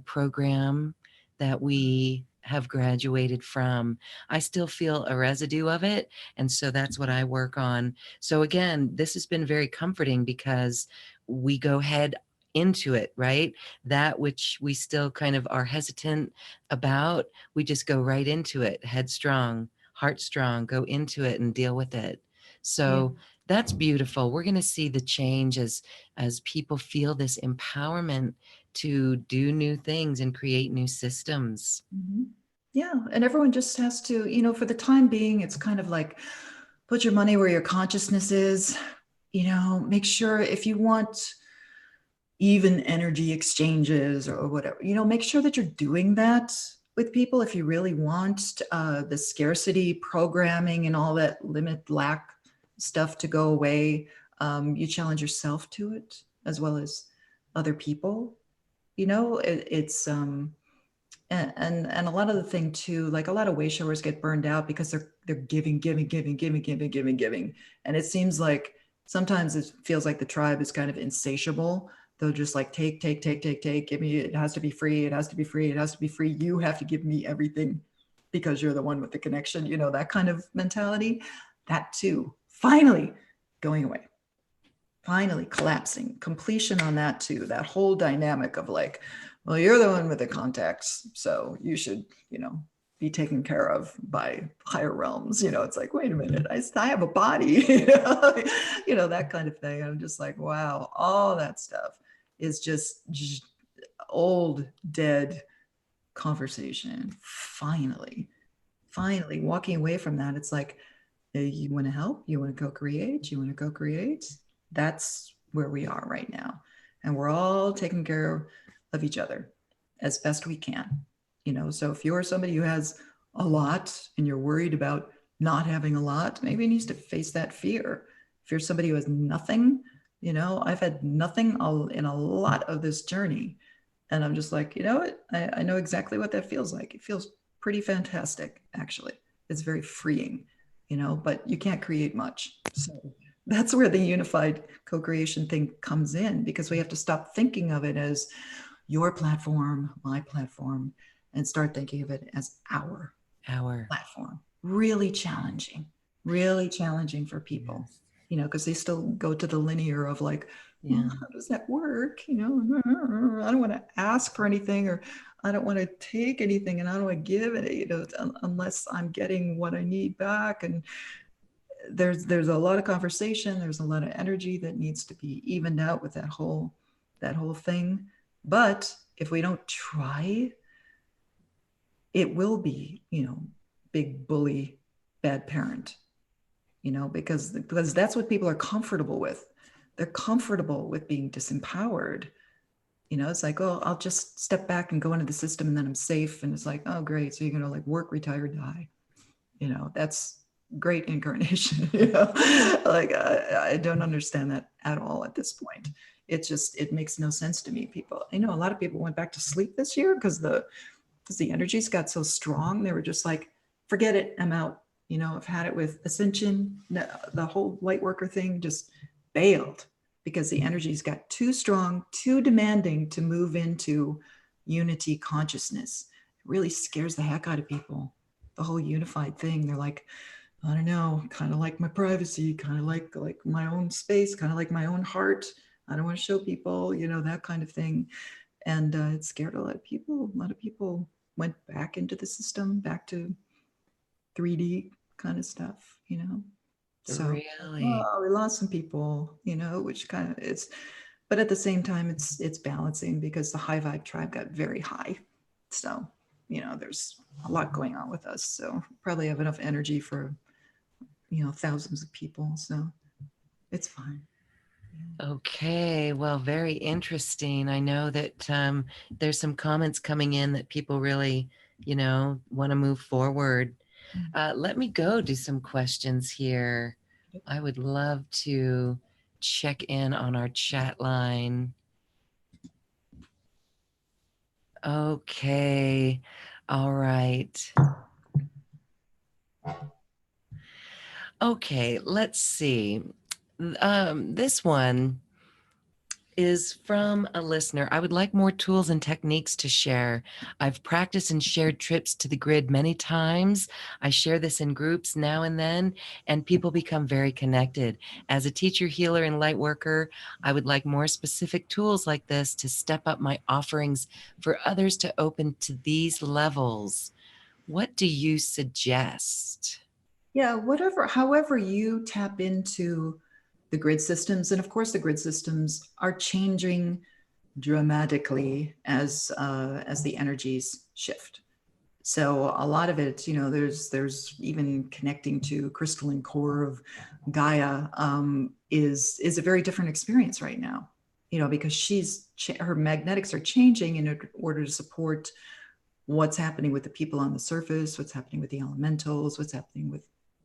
program that we have graduated from. I still feel a residue of it. And so that's what I work on. So again, this has been very comforting because we go head into it, right? That which we still kind of are hesitant about, we just go right into it, headstrong, heart strong, go into it and deal with it. So that's beautiful. We're going to see the change as people feel this empowerment to do new things and create new systems. Mm-hmm. Yeah. And everyone just has to, for the time being, it's kind of like put your money where your consciousness is, make sure if you want even energy exchanges or whatever, make sure that you're doing that with people. If you really want the scarcity programming and all that limit lack stuff to go away, you challenge yourself to it as well as other people. It's and a lot of the thing too, like a lot of way showers get burned out because they're giving, and it seems like sometimes it feels like the tribe is kind of insatiable. They'll just like take, give me, it has to be free, it has to be free, it has to be free. You have to give me everything because you're the one with the connection, that kind of mentality. That too, finally going away, finally collapsing, completion on that too. That whole dynamic of like, well, you're the one with the contacts, so you should, be taken care of by higher realms. It's like, wait a minute, I have a body, that kind of thing. I'm just like, wow, all that stuff is just old, dead conversation. Finally walking away from that. It's like, you want to help, you want to co-create, That's where we are right now. And we're all taking care of each other as best we can. So if you're somebody who has a lot and you're worried about not having a lot, maybe you need to face that fear. If you're somebody who has nothing, I've had nothing in a lot of this journey. And I'm just like, I know exactly what that feels like. It feels pretty fantastic, actually. It's very freeing, but you can't create much. So that's where the unified co-creation thing comes in, because we have to stop thinking of it as your platform, my platform, and start thinking of it as our platform. Really challenging for people, because they still go to the linear of like, well, how does that work? I don't want to ask for anything, or I don't want to take anything, and I don't want to give it, unless I'm getting what I need back. And there's a lot of conversation. There's a lot of energy that needs to be evened out with that whole thing. But if we don't try, it will be, big bully, bad parent, because that's what people are comfortable with. They're comfortable with being disempowered. It's like, oh, I'll just step back and go into the system and then I'm safe. And it's like, oh, great. So you're going to like work, retire, die. That's great incarnation. Like I don't understand that at all at this point. It makes no sense to me. People, a lot of people went back to sleep this year because the energies got so strong. They were just like, forget it, I'm out. I've had it with Ascension. The whole light worker thing just bailed because the energies got too strong, too demanding to move into unity consciousness. It really scares the heck out of people. The whole unified thing. They're like, I don't know, kind of like my privacy, kind of like my own space, kind of like my own heart. I don't want to show people, that kind of thing. And it scared a lot of people. A lot of people went back into the system, back to 3D kind of stuff, So really, we lost some people, which kind of it's, but at the same time, it's balancing because the high vibe tribe got very high. So, there's a lot going on with us. So probably have enough energy for, thousands of people. So it's fine. Okay, well, very interesting. I know that there's some comments coming in that people really, want to move forward. Let me go do some questions here. I would love to check in on our chat line. Okay, all right. Okay, let's see. This one is from a listener. I would like more tools and techniques to share. I've practiced and shared trips to the grid many times. I share this in groups now and then, and people become very connected. As a teacher, healer, and light worker, I would like more specific tools like this to step up my offerings for others to open to these levels. What do you suggest? Yeah, however you tap into the grid systems, and of course the grid systems are changing dramatically as the energies shift. So a lot of it, there's even connecting to crystalline core of Gaia is a very different experience right now, because her magnetics are changing in order to support what's happening with the people on the surface, what's happening with the elementals, what's happening with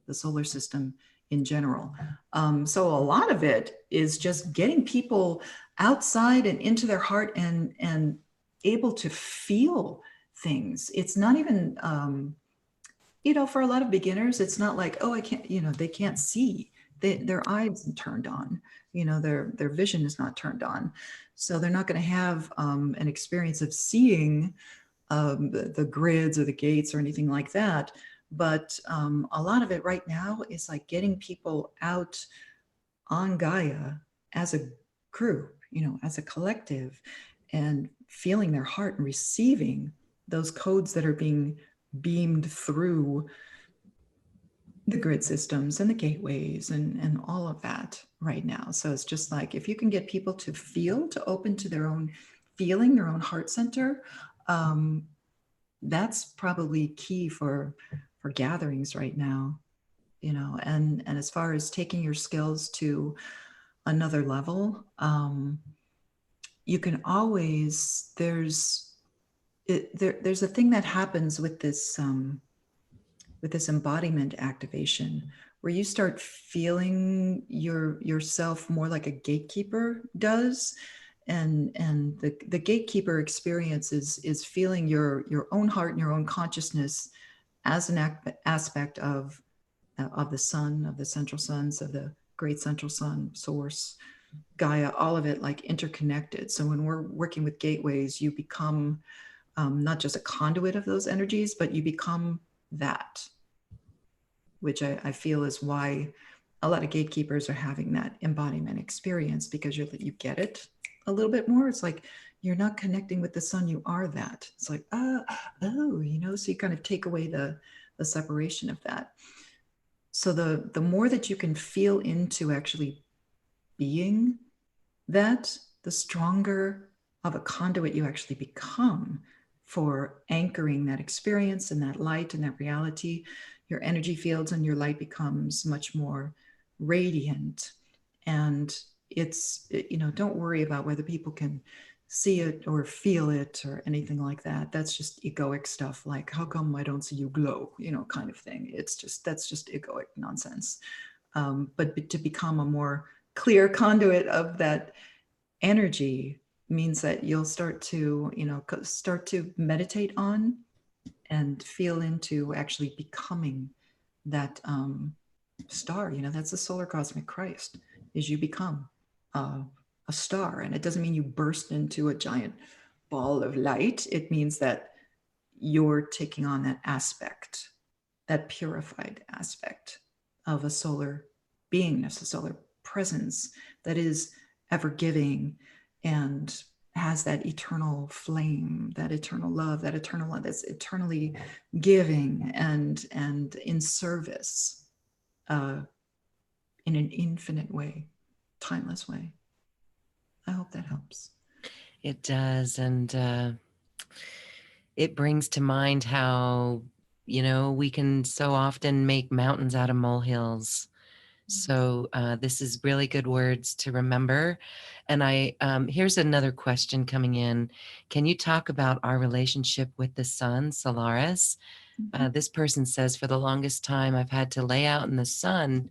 the solar system in general. So a lot of it is just getting people outside and into their heart and able to feel things. It's not even, for a lot of beginners, it's not like, oh, I can't, they can't see. Their eyes turned on, their vision is not turned on. So they're not going to have an experience of seeing the grids or the gates or anything like that. But a lot of it right now is like getting people out on Gaia as a group, as a collective, and feeling their heart and receiving those codes that are being beamed through the grid systems and the gateways and all of that right now. So it's just like, if you can get people to open to their own feeling, their own heart center, that's probably key for gatherings right now, and as far as taking your skills to another level, you can always, there's a thing that happens with this embodiment activation, where you start feeling yourself more like a gatekeeper does. And the gatekeeper experience is feeling your own heart and your own consciousness as an aspect of of the sun, of the central suns, of the great central sun, source, Gaia, all of it like interconnected. So when we're working with gateways, you become not just a conduit of those energies, but you become that, which I feel is why a lot of gatekeepers are having that embodiment experience, because you get it a little bit more. It's like you're not connecting with the sun, you are that. It's like, oh, so you kind of take away the separation of that. So the more that you can feel into actually being that, the stronger of a conduit you actually become for anchoring that experience and that light and that reality. Your energy fields and your light becomes much more radiant. And don't worry about whether people can see it or feel it or anything like that. That's just egoic stuff, like, how come I don't see you glow, kind of thing. That's just egoic nonsense. But to become a more clear conduit of that energy means that you'll start to meditate on and feel into actually becoming that star. That's the solar cosmic Christ, is you become a star. And it doesn't mean you burst into a giant ball of light. It means that you're taking on that aspect, that purified aspect of a solar beingness, a solar presence that is ever giving and has that eternal flame, that eternal love that's eternally giving and in service, in an infinite way, timeless way. I hope that helps. It does. And it brings to mind how, we can so often make mountains out of molehills. So this is really good words to remember. And here's another question coming in. Can you talk about our relationship with the sun, Solaris? This person says, for the longest time, I've had to lay out in the sun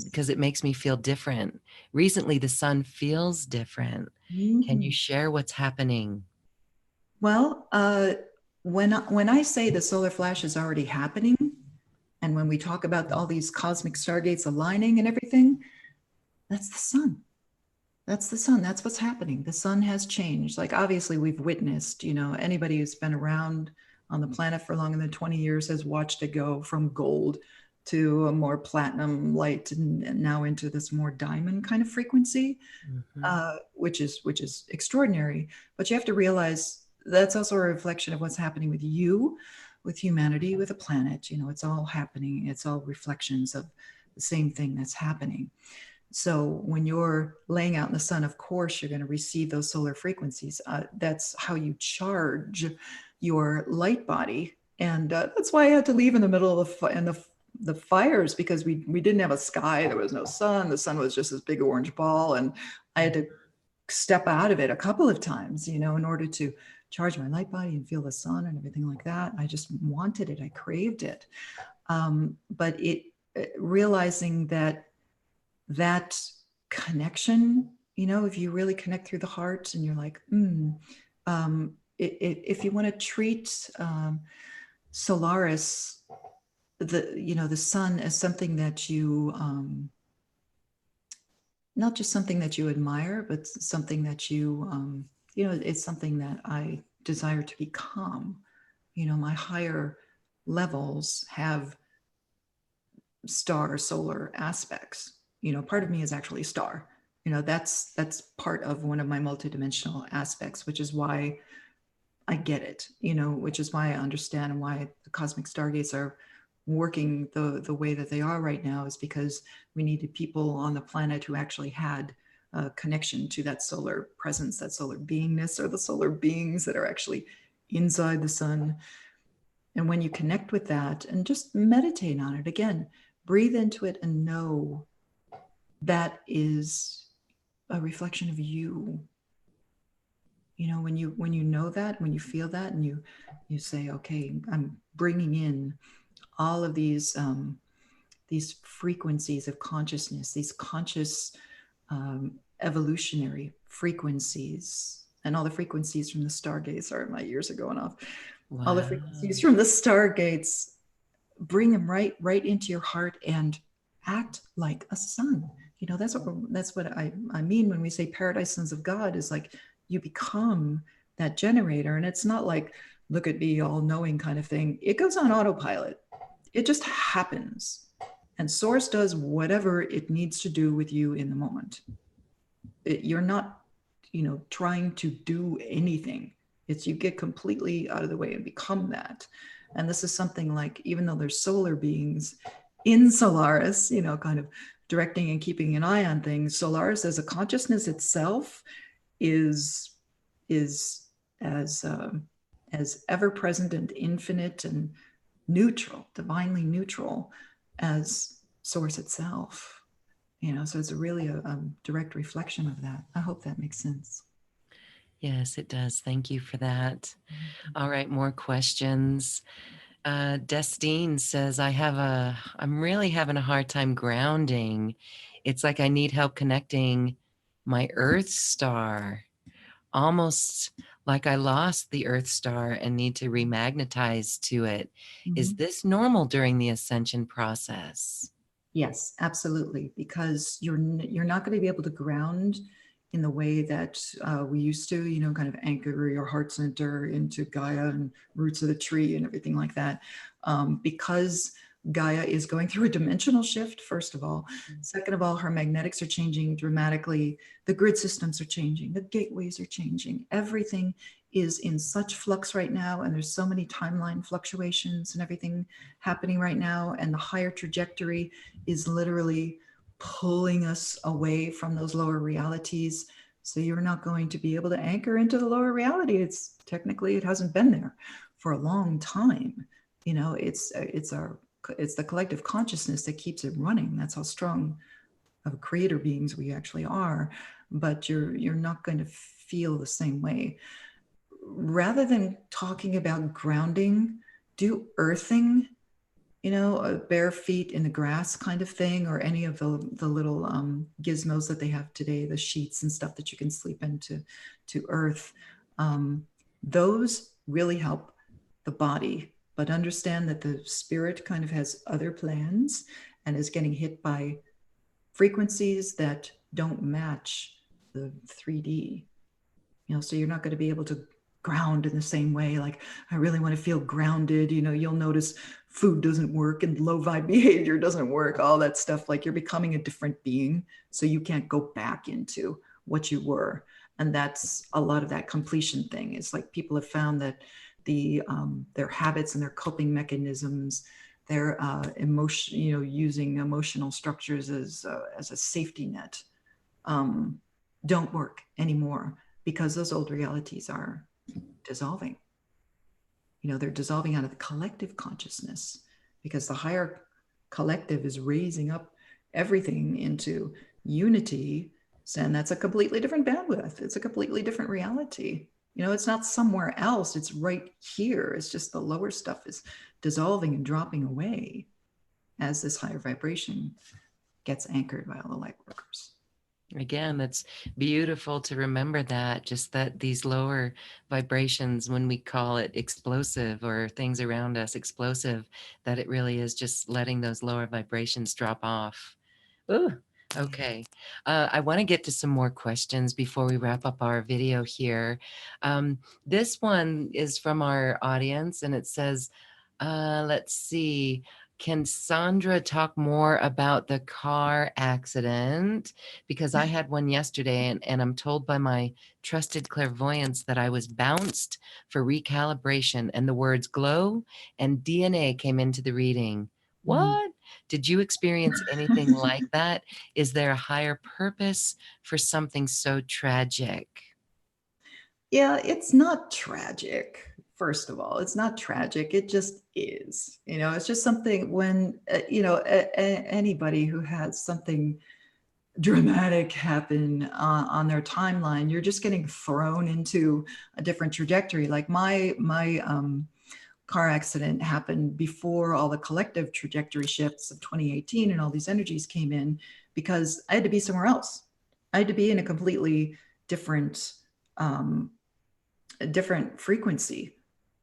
because it makes me feel different. Recently, the sun feels different. Can you share what's happening? Well, when I say the solar flash is already happening, and when we talk about all these cosmic stargates aligning and everything, that's the sun. That's the sun. That's what's happening. The sun has changed. Like, obviously, we've witnessed, anybody who's been around on the planet for longer than 20 years has watched it go from gold to a more platinum light and now into this more diamond kind of frequency, which is extraordinary. But you have to realize that's also a reflection of what's happening with you, with humanity, with the planet. It's all happening. It's all reflections of the same thing that's happening. So when you're laying out in the sun, of course, you're going to receive those solar frequencies. That's how you charge your light body. And that's why I had to leave in the middle of the fires, because we didn't have a sky. There was no sun. The sun was just this big orange ball. And I had to step out of it a couple of times, in order to charge my light body and feel the sun and everything like that. I just wanted it. I craved it. But realizing that connection, if you really connect through the heart and you're like, if you want to treat Solaris, the sun, as something that you, not just something that you admire, but something that you, it's something that I desire to become. My higher levels have solar aspects. Part of me is actually star. That's part of one of my multidimensional aspects, which is why I get it, which is why I understand, and why the cosmic stargates are working the way that they are right now, is because we needed people on the planet who actually had a connection to that solar presence, that solar beingness, or the solar beings that are actually inside the sun. And when you connect with that and just meditate on it, again, breathe into it and know that is a reflection of you. When you know that, when you feel that, and you say, okay, I'm bringing in all of these frequencies of consciousness, these conscious evolutionary frequencies, and all the frequencies from the stargates. Sorry, my ears are going off. Wow. All the frequencies from the stargates bring them right into your heart and act like a son. You know, that's what I mean when we say paradise sons of God, is like you become that generator. And it's not like, look at me, all knowing kind of thing. It goes on autopilot. It just happens. And source does whatever it needs to do with you in the moment. You're not, you know, trying to do anything. It's you get completely out of the way and become that. And this is something like, even though there's solar beings in Solaris, you know, kind of directing and keeping an eye on things, Solaris as a consciousness itself is as ever present and infinite and neutral, divinely neutral as source itself. You know, so it's really a direct reflection of that. I hope that makes sense. Yes, it does. Thank you for that. All right, more questions. Destine says, I'm really having a hard time grounding. It's like I need help connecting my Earth star. Almost like I lost the Earth star and need to remagnetize to it. Is this normal during the ascension process? Yes, absolutely. Because you're not going to be able to ground in the way that we used to, you know, kind of anchor your heart center into Gaia and roots of the tree and everything like that. Because Gaia is going through a dimensional shift, first of all. Second of all, her magnetics are changing dramatically. The grid systems are changing. The gateways are changing. Everything is in such flux right now. And there's so many timeline fluctuations and everything happening right now. And the higher trajectory is literally pulling us away from those lower realities. So you're not going to be able to anchor into the lower reality. It's technically, it hasn't been there for a long time. You know, it's the collective consciousness that keeps it running. That's how strong of creator beings we actually are. But you're not going to feel the same way. Rather than talking about grounding, do earthing, you know, bare feet in the grass kind of thing, or any of the little gizmos that they have today, the sheets and stuff that you can sleep into to earth. Those really help the body, but understand that the spirit kind of has other plans and is getting hit by frequencies that don't match the 3D. You know, so you're not going to be able to ground in the same way. Like, I really want to feel grounded. You know, you'll notice food doesn't work and low vibe behavior doesn't work, all that stuff. Like, you're becoming a different being. So you can't go back into what you were. And that's a lot of that completion thing. It's like people have found that their habits and their coping mechanisms, their emotion, you know, using emotional structures as a safety net, don't work anymore, because those old realities are dissolving. You know, they're dissolving out of the collective consciousness, because the higher collective is raising up everything into unity. And that's a completely different bandwidth. It's a completely different reality. You know, it's not somewhere else. It's right here. It's just the lower stuff is dissolving and dropping away as this higher vibration gets anchored by all the light workers. Again, it's beautiful to remember that, just that these lower vibrations, when we call it explosive or things around us explosive, that it really is just letting those lower vibrations drop off. Ooh, okay. I want to get to some more questions before we wrap up our video here. This one is from our audience, and it says, let's see. Can Sandra talk more about the car accident? Because I had one yesterday, and I'm told by my trusted clairvoyance that I was bounced for recalibration, and the words glow and DNA came into the reading. What? Did you experience anything like that? Is there a higher purpose for something so tragic? Yeah, it's not tragic. First of all, it's not tragic. It just is. You know, it's just something when, you know, anybody who has something dramatic happen on their timeline, you're just getting thrown into a different trajectory. Like my car accident happened before all the collective trajectory shifts of 2018 and all these energies came in, because I had to be somewhere else. I had to be in a completely different a different frequency,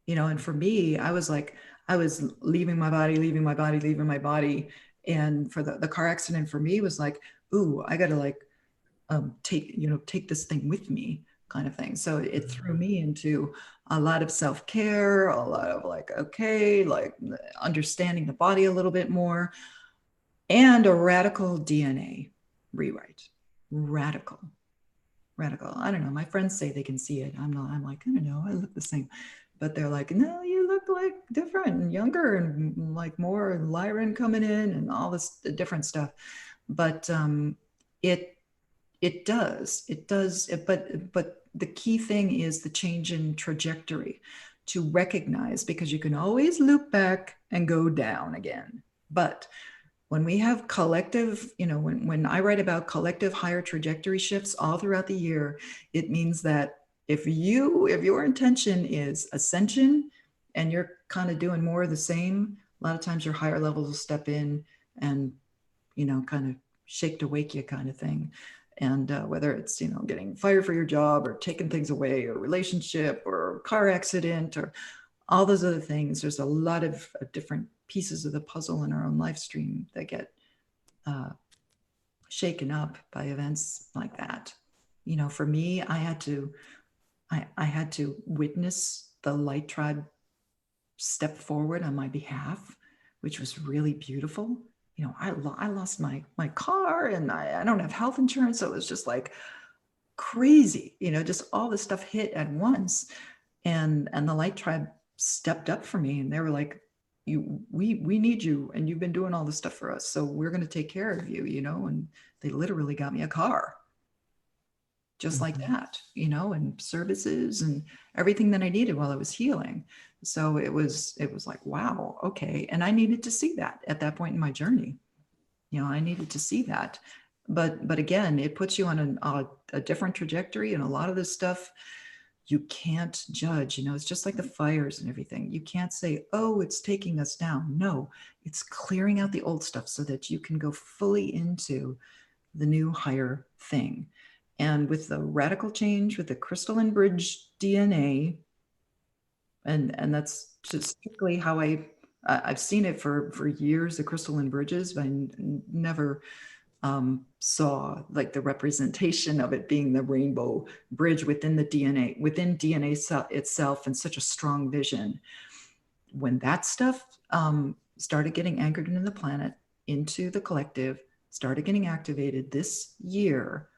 you know. And for me, I was like, I was leaving my body, leaving my body, leaving my body. And for the car accident for me was like, ooh, I got to like take this thing with me kind of thing. So it threw me into a lot of self-care, a lot of like, okay, like understanding the body a little bit more, and a radical DNA rewrite. Radical. Radical. I don't know. My friends say they can see it. I'm not, I'm like, I don't know, I look the same. But they're like, no, you look like different and younger and like more Lyran coming in and all this different stuff. But it it does, but the key thing is the change in trajectory, to recognize, because you can always loop back and go down again. But when we have collective, when I write about collective higher trajectory shifts all throughout the year, it means that if your intention is ascension and you're kind of doing more of the same, a lot of times your higher levels will step in and kind of shake to wake you kind of thing. And whether it's getting fired for your job or taking things away or relationship or car accident or all those other things, there's a lot of different pieces of the puzzle in our own life stream that get uh, shaken up by events like that. For me, I had to witness the light tribe step forward on my behalf, which was really beautiful. I lost my car, and I don't have health insurance, so it was just like crazy. Just all this stuff hit at once, and the light tribe stepped up for me, and they were like, we need you, and you've been doing all this stuff for us, so we're going to take care of you. And they literally got me a car just like that, and services and everything that I needed while I was healing. So it was like, wow, okay. And I needed to see that at that point in my journey. I needed to see that. But again, it puts you on a different trajectory, and a lot of this stuff you can't judge. It's just like the fires and everything. You can't say, oh, it's taking us down. No, it's clearing out the old stuff so that you can go fully into the new higher thing. And with the radical change, with the crystalline bridge DNA, and that's just strictly how I've seen it for years, the crystalline bridges, but I never saw like the representation of it being the rainbow bridge within the DNA, within DNA itself, and such a strong vision. When that stuff started getting anchored into the planet, into the collective, started getting activated this year,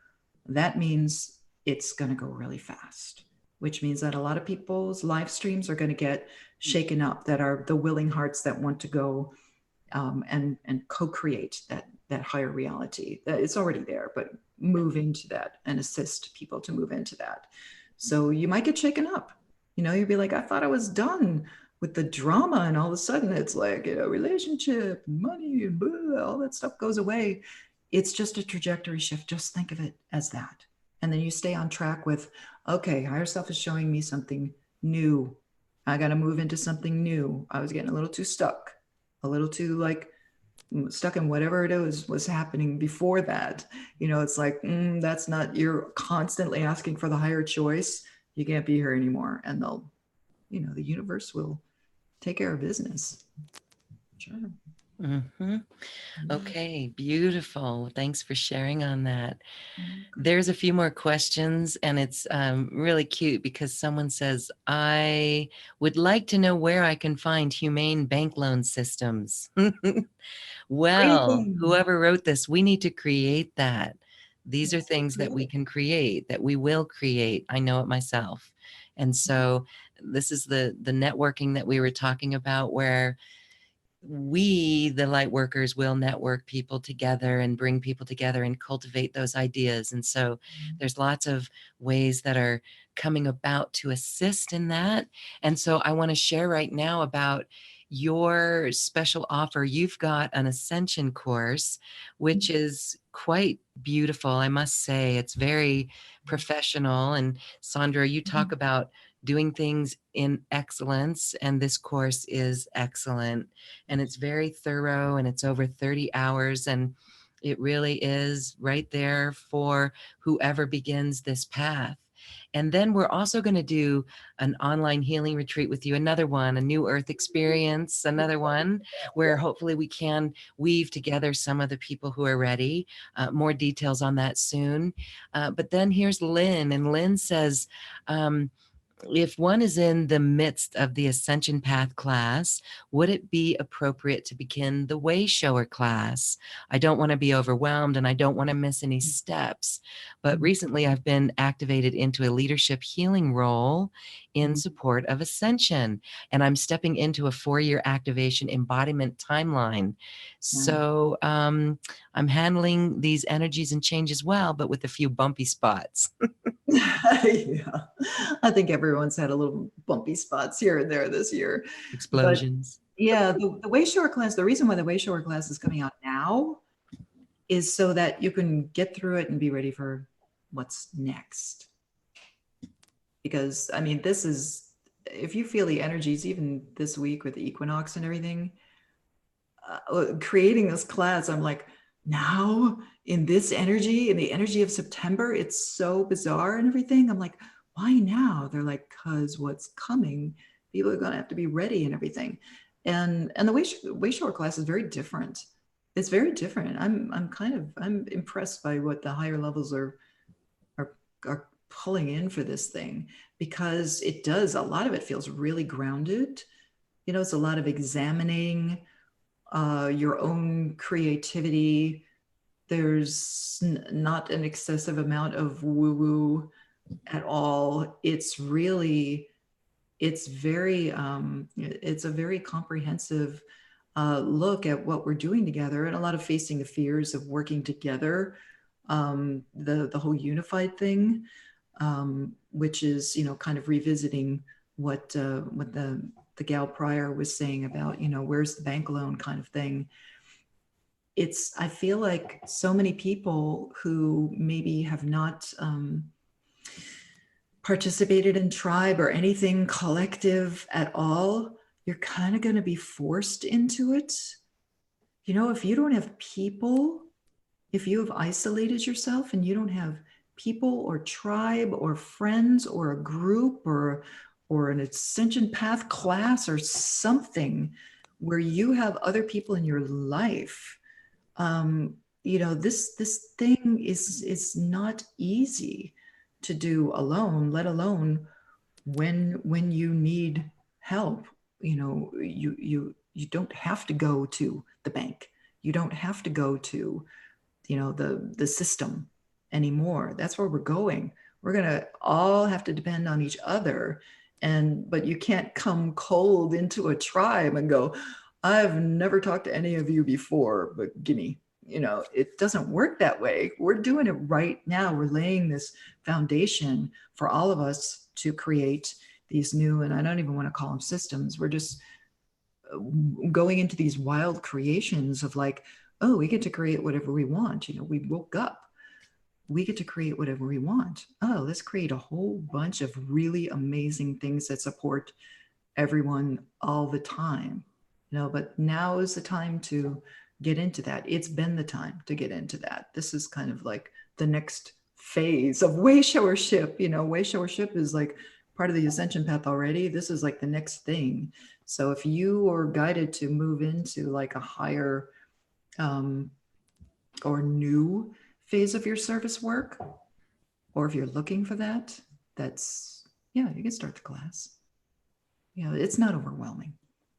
that means it's going to go really fast, which means that a lot of people's live streams are going to get shaken up, that are the willing hearts that want to go and co-create that higher reality. That it's already there, but move into that and assist people to move into that. So you might get shaken up. You'd be like, I thought I was done with the drama, and all of a sudden it's like, relationship, money, blah, all that stuff goes away. It's just a trajectory shift. Just think of it as that. And then you stay on track with, okay, higher self is showing me something new. I got to move into something new. I was getting a little too stuck, a little too like stuck in whatever it was happening before that. It's like, that's not, you're constantly asking for the higher choice. You can't be here anymore. And they'll, the universe will take care of business. Sure. Mm-hmm. Okay, beautiful. Thanks for sharing on that. There's a few more questions, and it's really cute because someone says, I would like to know where I can find humane bank loan systems. Well, whoever wrote this, we need to create that. These are things that we can create, that we will create. I know it myself. And so this is the networking that we were talking about, where we, the light workers, will network people together and bring people together and cultivate those ideas. And so there's lots of ways that are coming about to assist in that. And so I want to share right now about your special offer. You've got an Ascension course, which is quite beautiful, I must say. It's very professional. And Sandra, you talk about doing things in excellence, and this course is excellent, and it's very thorough, and it's over 30 hours, and it really is right there for whoever begins this path. And then we're also going to do an online healing retreat with you, another one, a new earth experience, another one where hopefully we can weave together some of the people who are ready. More details on that soon. But then here's Lynn, and Lynn says, if one is in the midst of the Ascension Path class, would it be appropriate to begin the Way Shower class? I don't want to be overwhelmed and I don't want to miss any steps. But recently I've been activated into a leadership healing role in support of Ascension, and I'm stepping into a 4-year activation embodiment timeline. So I'm handling these energies and changes well, but with a few bumpy spots. Yeah, I think everyone's had a little bumpy spots here and there this year. Explosions. But yeah, the Way Shower class, the reason why the Way Shower class is coming out now is so that you can get through it and be ready for what's next. Because, I mean, this is, if you feel the energies, even this week with the equinox and everything, creating this class, I'm like, now in this energy, in the energy of September, it's so bizarre and everything. I'm like, why now? They're like, because what's coming, people are going to have to be ready and everything. And the Way Shower class is very different. It's very different. I'm impressed by what the higher levels are pulling in for this thing, because it does, a lot of it feels really grounded. You know, it's a lot of examining your own creativity. There's not an excessive amount of woo-woo at all. It's really, it's a very comprehensive look at what we're doing together, and a lot of facing the fears of working together, the whole unified thing, which is, you know, kind of revisiting what the gal prior was saying about, you know, where's the bank loan kind of thing. I feel like so many people who maybe have not participated in tribe or anything collective at all, you're kind of going to be forced into it. You know, if you don't have people, if you have isolated yourself and you don't have people or tribe or friends or a group or an Ascension Path class or something where you have other people in your life, you know, this thing is not easy to do alone, let alone when you need help. You know, you don't have to go to the bank. You don't have to go to, you know, the system anymore. That's where we're going. We're going to all have to depend on each other. But you can't come cold into a tribe and go, I've never talked to any of you before, but gimme. You know, it doesn't work that way. We're doing it right now. We're laying this foundation for all of us to create these new, and I don't even want to call them systems. We're just going into these wild creations of like, oh, we get to create whatever we want. You know, we woke up. We get to create whatever we want. Oh, let's create a whole bunch of really amazing things that support everyone all the time. You know, but now is the time to get into that. It's been the time to get into that. This is kind of like the next phase of way showership. You know, way showership is like part of the Ascension Path already. This is like the next thing. So if you are guided to move into like a higher or new phase of your service work, or if you're looking for that, that's, yeah, you can start the class. You know, it's not overwhelming.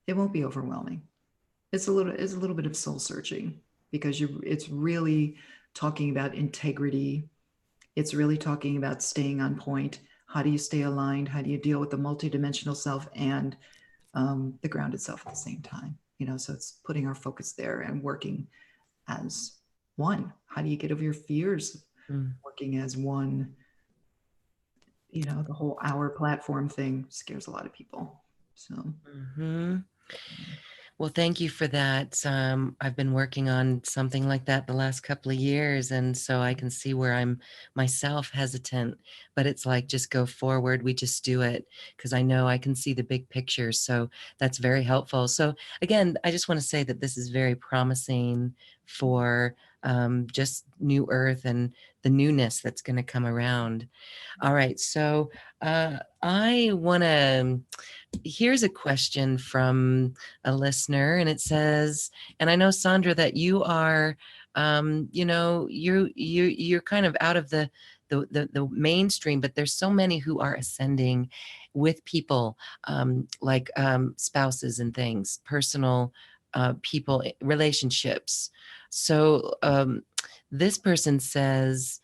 It won't be overwhelming. It's a little bit of soul searching, because it's really talking about integrity. It's really talking about staying on point. How do you stay aligned? How do you deal with the multidimensional self and the grounded self at the same time? You know, so it's putting our focus there and working as one. How do you get over your fears? Working as one. You know, the whole hour platform thing scares a lot of people. So. Well, thank you for that. I've been working on something like that the last couple of years, and so I can see where I'm myself hesitant, but it's like, just go forward. We just do it, because I know I can see the big picture. So that's very helpful. So again, I just want to say that this is very promising for just new earth and the newness that's going to come around. All right. So I want to, here's a question from a listener, and it says, and I know, Sandra, that you are, you're kind of out of the mainstream, but there's so many who are ascending with people, like spouses and things, personal people, relationships. So this person says,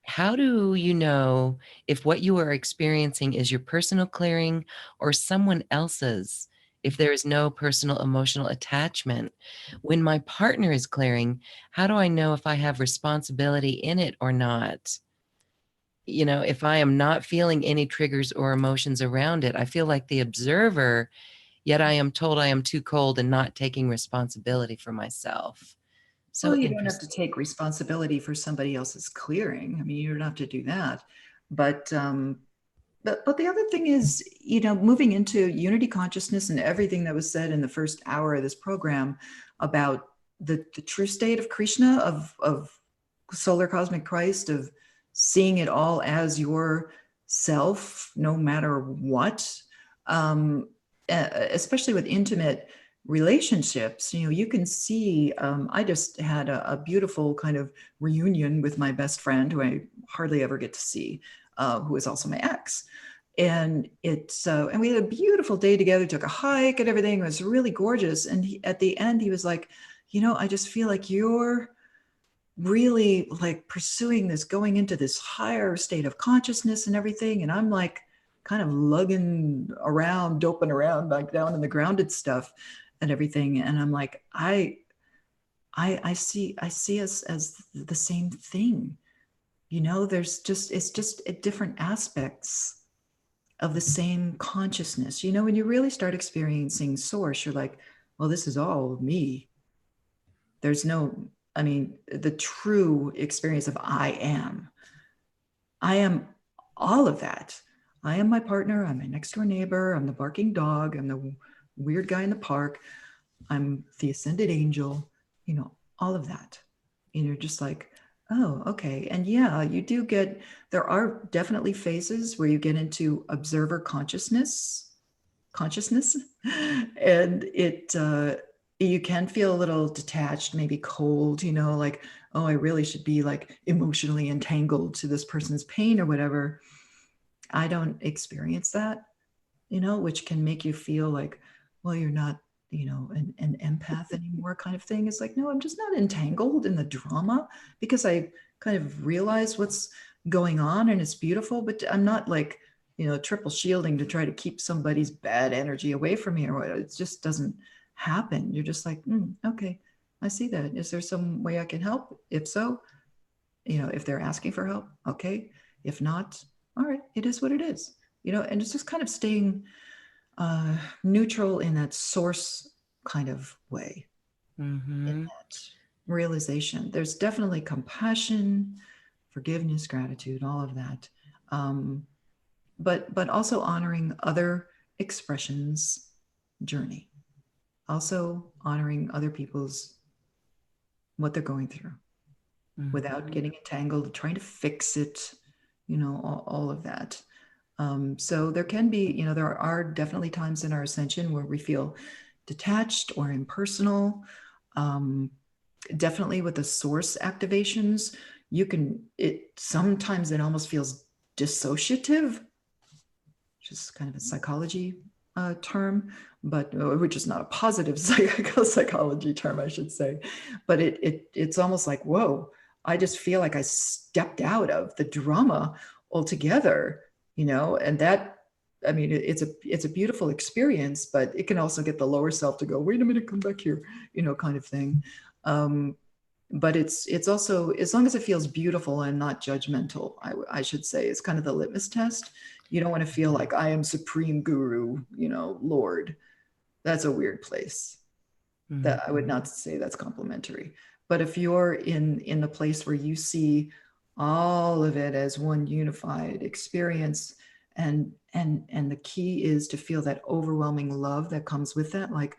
how do you know if what you are experiencing is your personal clearing or someone else's? If there is no personal emotional attachment, when my partner is clearing, how do I know if I have responsibility in it or not? If I am not feeling any triggers or emotions around it, I feel like the observer, yet I am told I am too cold and not taking responsibility for myself. So Well, you don't have to interesting. take responsibility for somebody else's clearing. I mean, you don't have to do that. But but the other thing is, moving into unity consciousness and everything that was said in the first hour of this program about the true state of Krishna, of solar cosmic Christ, of seeing it all as your self, no matter what, especially with intimate relationships. You can see, I just had a beautiful kind of reunion with my best friend, who I hardly ever get to see, who is also my ex. And and we had a beautiful day together, took a hike and everything. It was really gorgeous. And at the end, he was like, I just feel like you're really like pursuing this, going into this higher state of consciousness and everything. And I'm like kind of lugging around, doping around like down in the grounded stuff and everything. And I'm like, I see us as the same thing. It's just at different aspects of the same consciousness. When you really start experiencing source, you're like, well, this is all me. There's no, I mean, the true experience of I am all of that. I am my partner. I'm my next door neighbor. I'm the barking dog. I'm the weird guy in the park. I'm the ascended angel, all of that. And you're just like, oh, okay. And yeah, there are definitely phases where you get into observer consciousness, and you can feel a little detached, maybe cold, like, oh, I really should be like emotionally entangled to this person's pain or whatever. I don't experience that, which can make you feel like, well, you're not, an empath anymore, kind of thing. It's like, no, I'm just not entangled in the drama, because I kind of realize what's going on and it's beautiful, but I'm not like, triple shielding to try to keep somebody's bad energy away from me or what. It just doesn't happen. You're just like, okay, I see that. Is there some way I can help? If so, if they're asking for help, okay. If not, all right, it is what it is, and it's just kind of staying neutral in that source kind of way, in that realization. There's definitely compassion, forgiveness, gratitude, all of that. But also honoring other expressions journey, also honoring other people's what they're going through without getting entangled, trying to fix it, all of that. So there can be, there are definitely times in our ascension where we feel detached or impersonal. Definitely with the source activations, sometimes it almost feels dissociative, which is kind of a psychology term, but which is not a positive psychology term, I should say. But it's almost like, whoa, I just feel like I stepped out of the drama altogether, and that, I mean, it's a beautiful experience, but it can also get the lower self to go, wait a minute, come back here, kind of thing. But it's also, as long as it feels beautiful and not judgmental, I should say, it's kind of the litmus test. You don't want to feel like I am supreme guru, Lord. That's a weird place. That I would not say that's complimentary. But if you're in the place where you see all of it as one unified experience, and the key is to feel that overwhelming love that comes with that, like,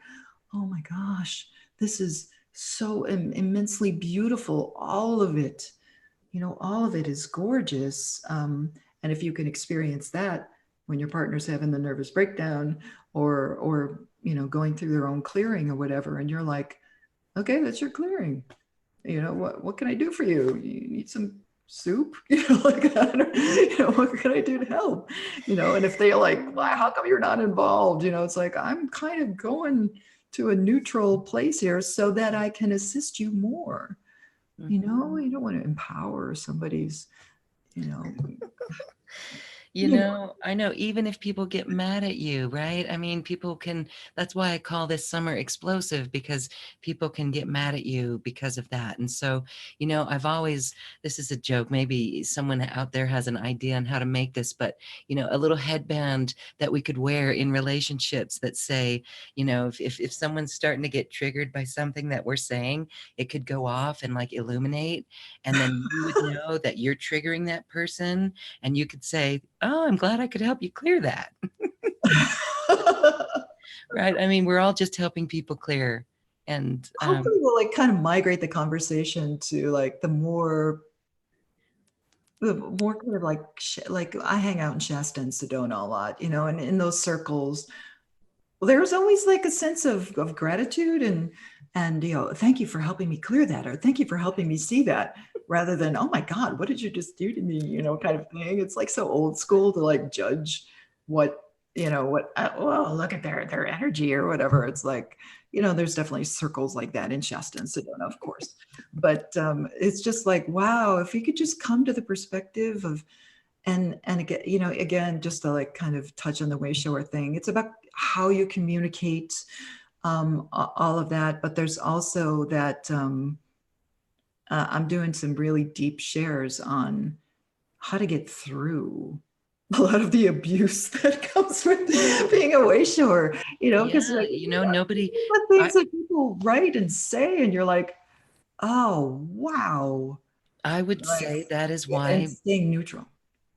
oh my gosh, this is so immensely beautiful. All of it, all of it is gorgeous. And if you can experience that when your partner's having the nervous breakdown, or going through their own clearing or whatever, and you're like, okay, that's your clearing. What can I do for you? You need some soup? Like, what can I do to help? And if they're like, well, how come you're not involved? It's like, I'm kind of going to a neutral place here so that I can assist you more. You don't want to empower somebody's, you know, I know even if people get mad at you, right? I mean, people can, that's why I call this summer explosive, because people can get mad at you because of that. And so, I've always, this is a joke, maybe someone out there has an idea on how to make this, but, a little headband that we could wear in relationships that say, if someone's starting to get triggered by something that we're saying, it could go off and like illuminate. And then you would know that you're triggering that person, and you could say, oh, I'm glad I could help you clear that. Right. I mean, we're all just helping people clear. And hopefully we'll like kind of migrate the conversation to like the more kind of like I hang out in Shasta and Sedona a lot, and in those circles, there's always like a sense of gratitude and thank you for helping me clear that, or thank you for helping me see that, rather than, oh my God, what did you just do to me, kind of thing. It's like so old school to like judge what, well, look at their energy or whatever. It's like, there's definitely circles like that in Shasta and Sedona, of course. But it's just like, wow, if you could just come to the perspective of, and again, again, just to like kind of touch on the way shower thing, it's about how you communicate, all of that. But there's also that I'm doing some really deep shares on how to get through a lot of the abuse that comes with being a way shower, because like, nobody, the things that people write and say, and you're like, oh, wow. I would Like, say that is yeah, why. and staying neutral.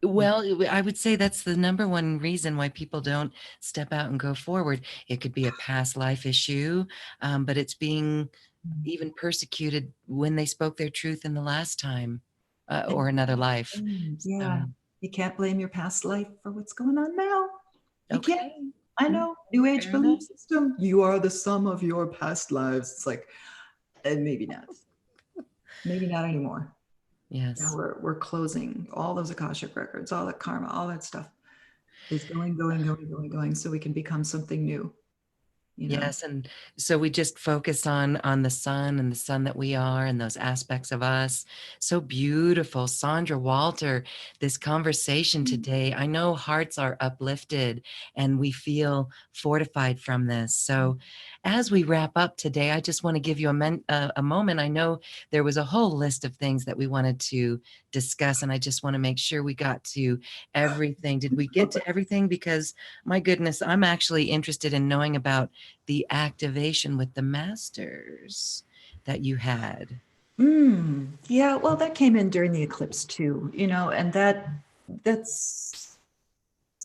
Well, I would say that's the number one reason why people don't step out and go forward. It could be a past life issue, but it's being even persecuted when they spoke their truth in the last time, or another life. Yeah, So, you can't blame your past life for what's going on now. You can't. okay. I know. New Age Fair enough. belief system. You are the sum of your past lives. It's like, maybe not. Maybe not anymore. Now Yes. we're closing all those Akashic records, all that karma, all that stuff is going, so we can become something new. Yes, and so we just focus on the sun and the sun that we are and those aspects of us. So beautiful. Sandra Walter, this conversation today, I know hearts are uplifted and we feel fortified from this. So as we wrap up today, I just want to give you a moment. I know there was a whole list of things that we wanted to discuss, and I just want to make sure we got to everything. Did we get to everything? Because my goodness, I'm actually interested in knowing about the activation with the masters that you had. Yeah, well, that came in during the eclipse too, and that's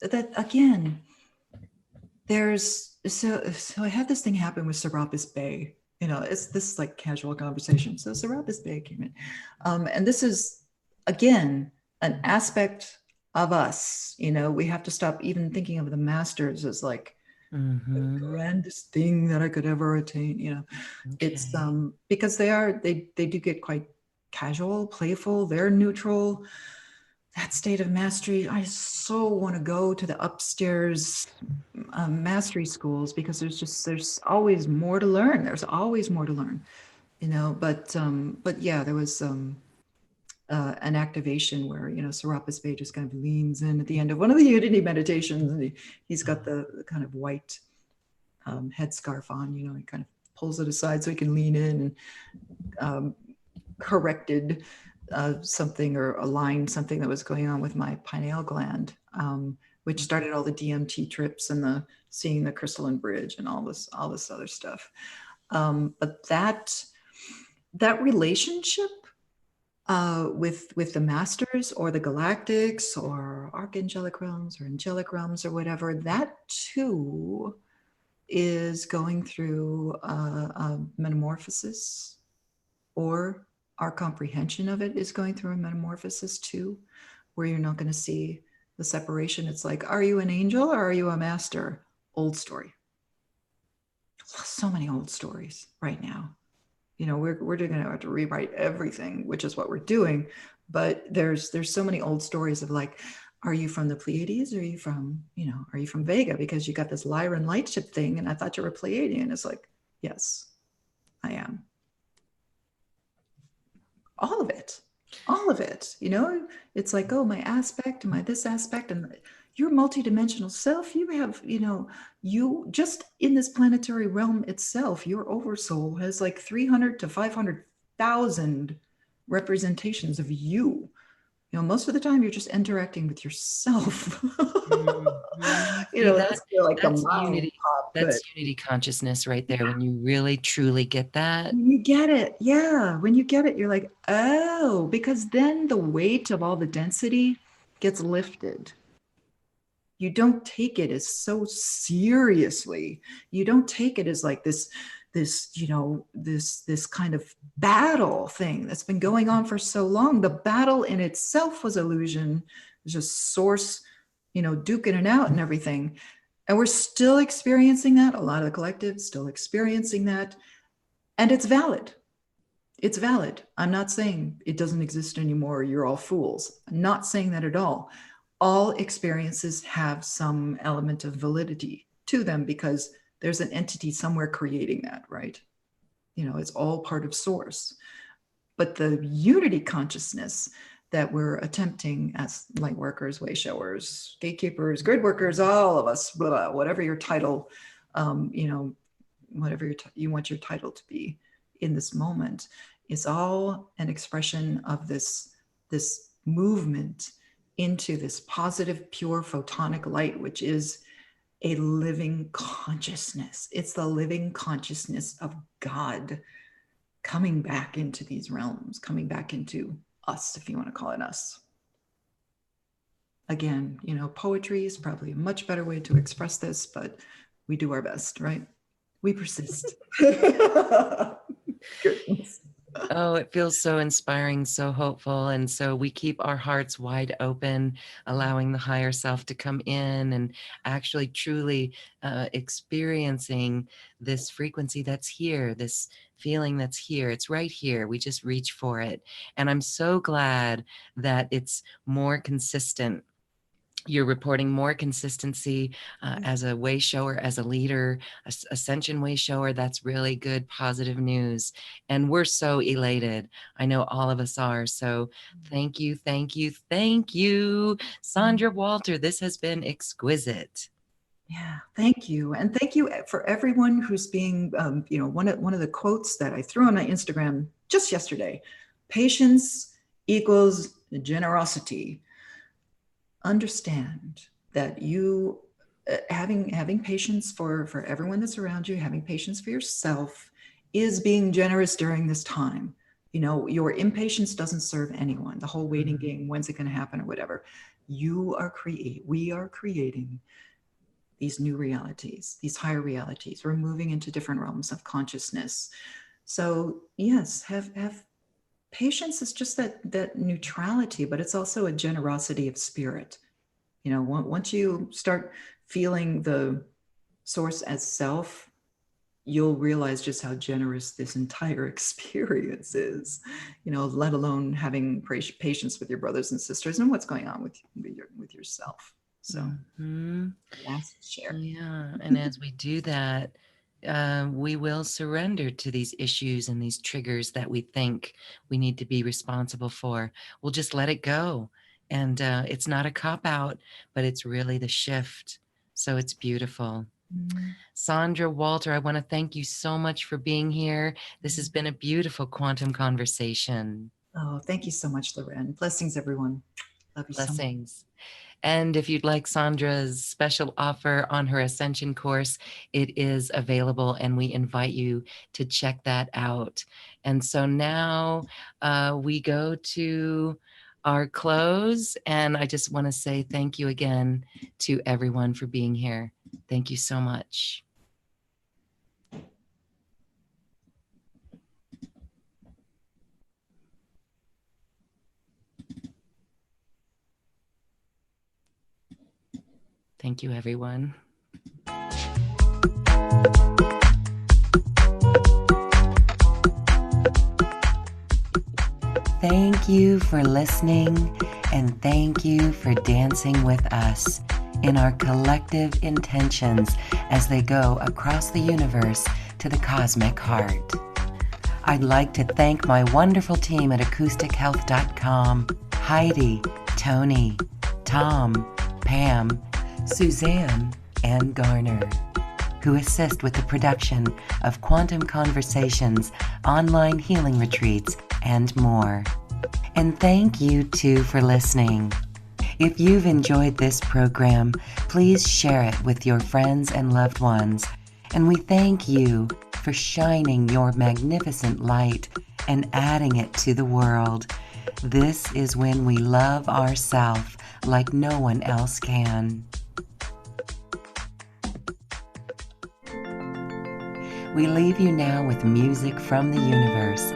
that again. There's so I had this thing happen with Serapis Bay. It's this like casual conversation. So Serapis Bay came in, and this is again an aspect of us. We have to stop even thinking of the masters as like the grandest thing that I could ever attain. Okay. It's because they do get quite casual, playful. They're neutral. That state of mastery, I so want to go to the upstairs mastery schools, because there's always more to learn. There's always more to learn, but yeah, there was an activation where Serapis Bey just kind of leans in at the end of one of the Unity meditations, and he's got the kind of white headscarf on. He kind of pulls it aside so he can lean in, and corrected something, or aligned something that was going on with my pineal gland, which started all the DMT trips and the seeing the crystalline bridge and all this other stuff. But that relationship with the masters or the galactics or archangelic realms or angelic realms or whatever, that too is going through a metamorphosis, or our comprehension of it is going through a metamorphosis too, where you're not going to see the separation. It's like, are you an angel or are you a master? Old story. So many old stories right now. You know, we're going to have to rewrite everything, which is what we're doing. But there's so many old stories of like, are you from the Pleiades? Or are you from, you know, are you from Vega? Because you got this Lyran lightship thing, and I thought you were Pleiadian. It's like, yes, I am. All of it. All of it. You know, it's like, oh, my aspect, my this aspect, and your multidimensional self, you have, you know, you just in this planetary realm itself, your oversoul has like 300 to 500,000 representations of you. You know, most of the time you're just interacting with yourself. You See, know, that's like the that's mind unity. pop, but That's unity consciousness right there. When you really truly get that. when you get it, yeah, when you get it, you're like, oh, because then the weight of all the density gets lifted. You don't take it as so seriously. You don't take it as like this, you know, this kind of battle thing that's been going on for so long. The battle in itself was illusion. It was just source, you know, duking it out and everything. And we're still experiencing that. A lot of the collectives still experiencing that. And it's valid. It's valid. I'm not saying it doesn't exist anymore. You're all fools. I'm not saying that at all experiences have some element of validity to them because there's an entity somewhere creating that, right? You know, it's all part of source. But the unity consciousness that we're attempting as light workers, way showers, gatekeepers, grid workers, all of us, blah, whatever your title, you know, whatever you want your title to be in this moment, is all an expression of this movement into this positive, pure photonic light, which is a living consciousness. It's the living consciousness of God coming back into these realms, coming back into us, if you want to call it us. Again, you know, poetry is probably a much better way to express this, but we do our best, right? We persist. Goodness. Oh, it feels so inspiring, so hopeful. And so we keep our hearts wide open, allowing the higher self to come in and actually truly experiencing this frequency that's here, this feeling that's here. It's right here. We just reach for it. And I'm so glad that it's more consistent. You're reporting more consistency as a way shower, as a leader, Ascension way shower. That's really good, positive news. And we're so elated. I know all of us are. So thank you, thank you, thank you, Sandra Walter. This has been exquisite. Yeah, thank you. And thank you for everyone who's being, you know, one of the quotes that I threw on my Instagram just yesterday, patience equals generosity. Understand that you having patience for everyone that's around you, having patience for yourself is being generous during this time. You know, your impatience doesn't serve anyone. The whole waiting game, when's it going to happen or whatever. We are creating these new realities, these higher realities. We're moving into different realms of consciousness. So yes, have patience is just that neutrality, but it's also a generosity of spirit. You know, once you start feeling the source as self, you'll realize just how generous this entire experience is, you know, let alone having patience with your brothers and sisters and what's going on with yourself. So last share. Yeah. And as we do that, we will surrender to these issues and these triggers that we think we need to be responsible for. We'll just let it go. And it's not a cop out, but it's really the shift. So it's beautiful. Sandra Walter, I want to thank you so much for being here. This has been a beautiful quantum conversation. Oh, thank you so much, Loren. Blessings, everyone. Love you so much. Blessings. And if you'd like Sandra's special offer on her Ascension course, it is available and we invite you to check that out. And so now we go to our close. And I just want to say thank you again to everyone for being here. Thank you so much. Thank you, everyone. Thank you for listening, and thank you for dancing with us in our collective intentions as they go across the universe to the cosmic heart. I'd like to thank my wonderful team at acoustichealth.com, Heidi, Tony, Tom, Pam, Suzanne, and Garner, who assist with the production of Quantum Conversations, online healing retreats, and more. And thank you too for listening. If you've enjoyed this program, please share it with your friends and loved ones. And we thank you for shining your magnificent light and adding it to the world. This is when we love ourselves like no one else can. We leave you now with music from the universe.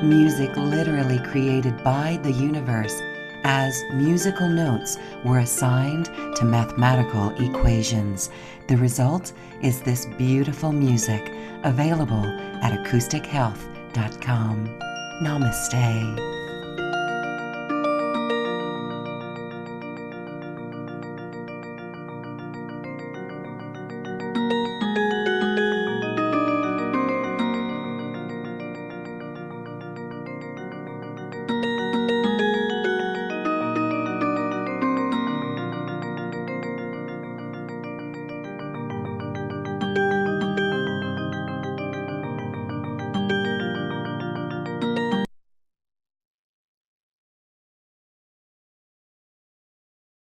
Music literally created by the universe, as musical notes were assigned to mathematical equations. The result is this beautiful music available at acoustichealth.com. Namaste.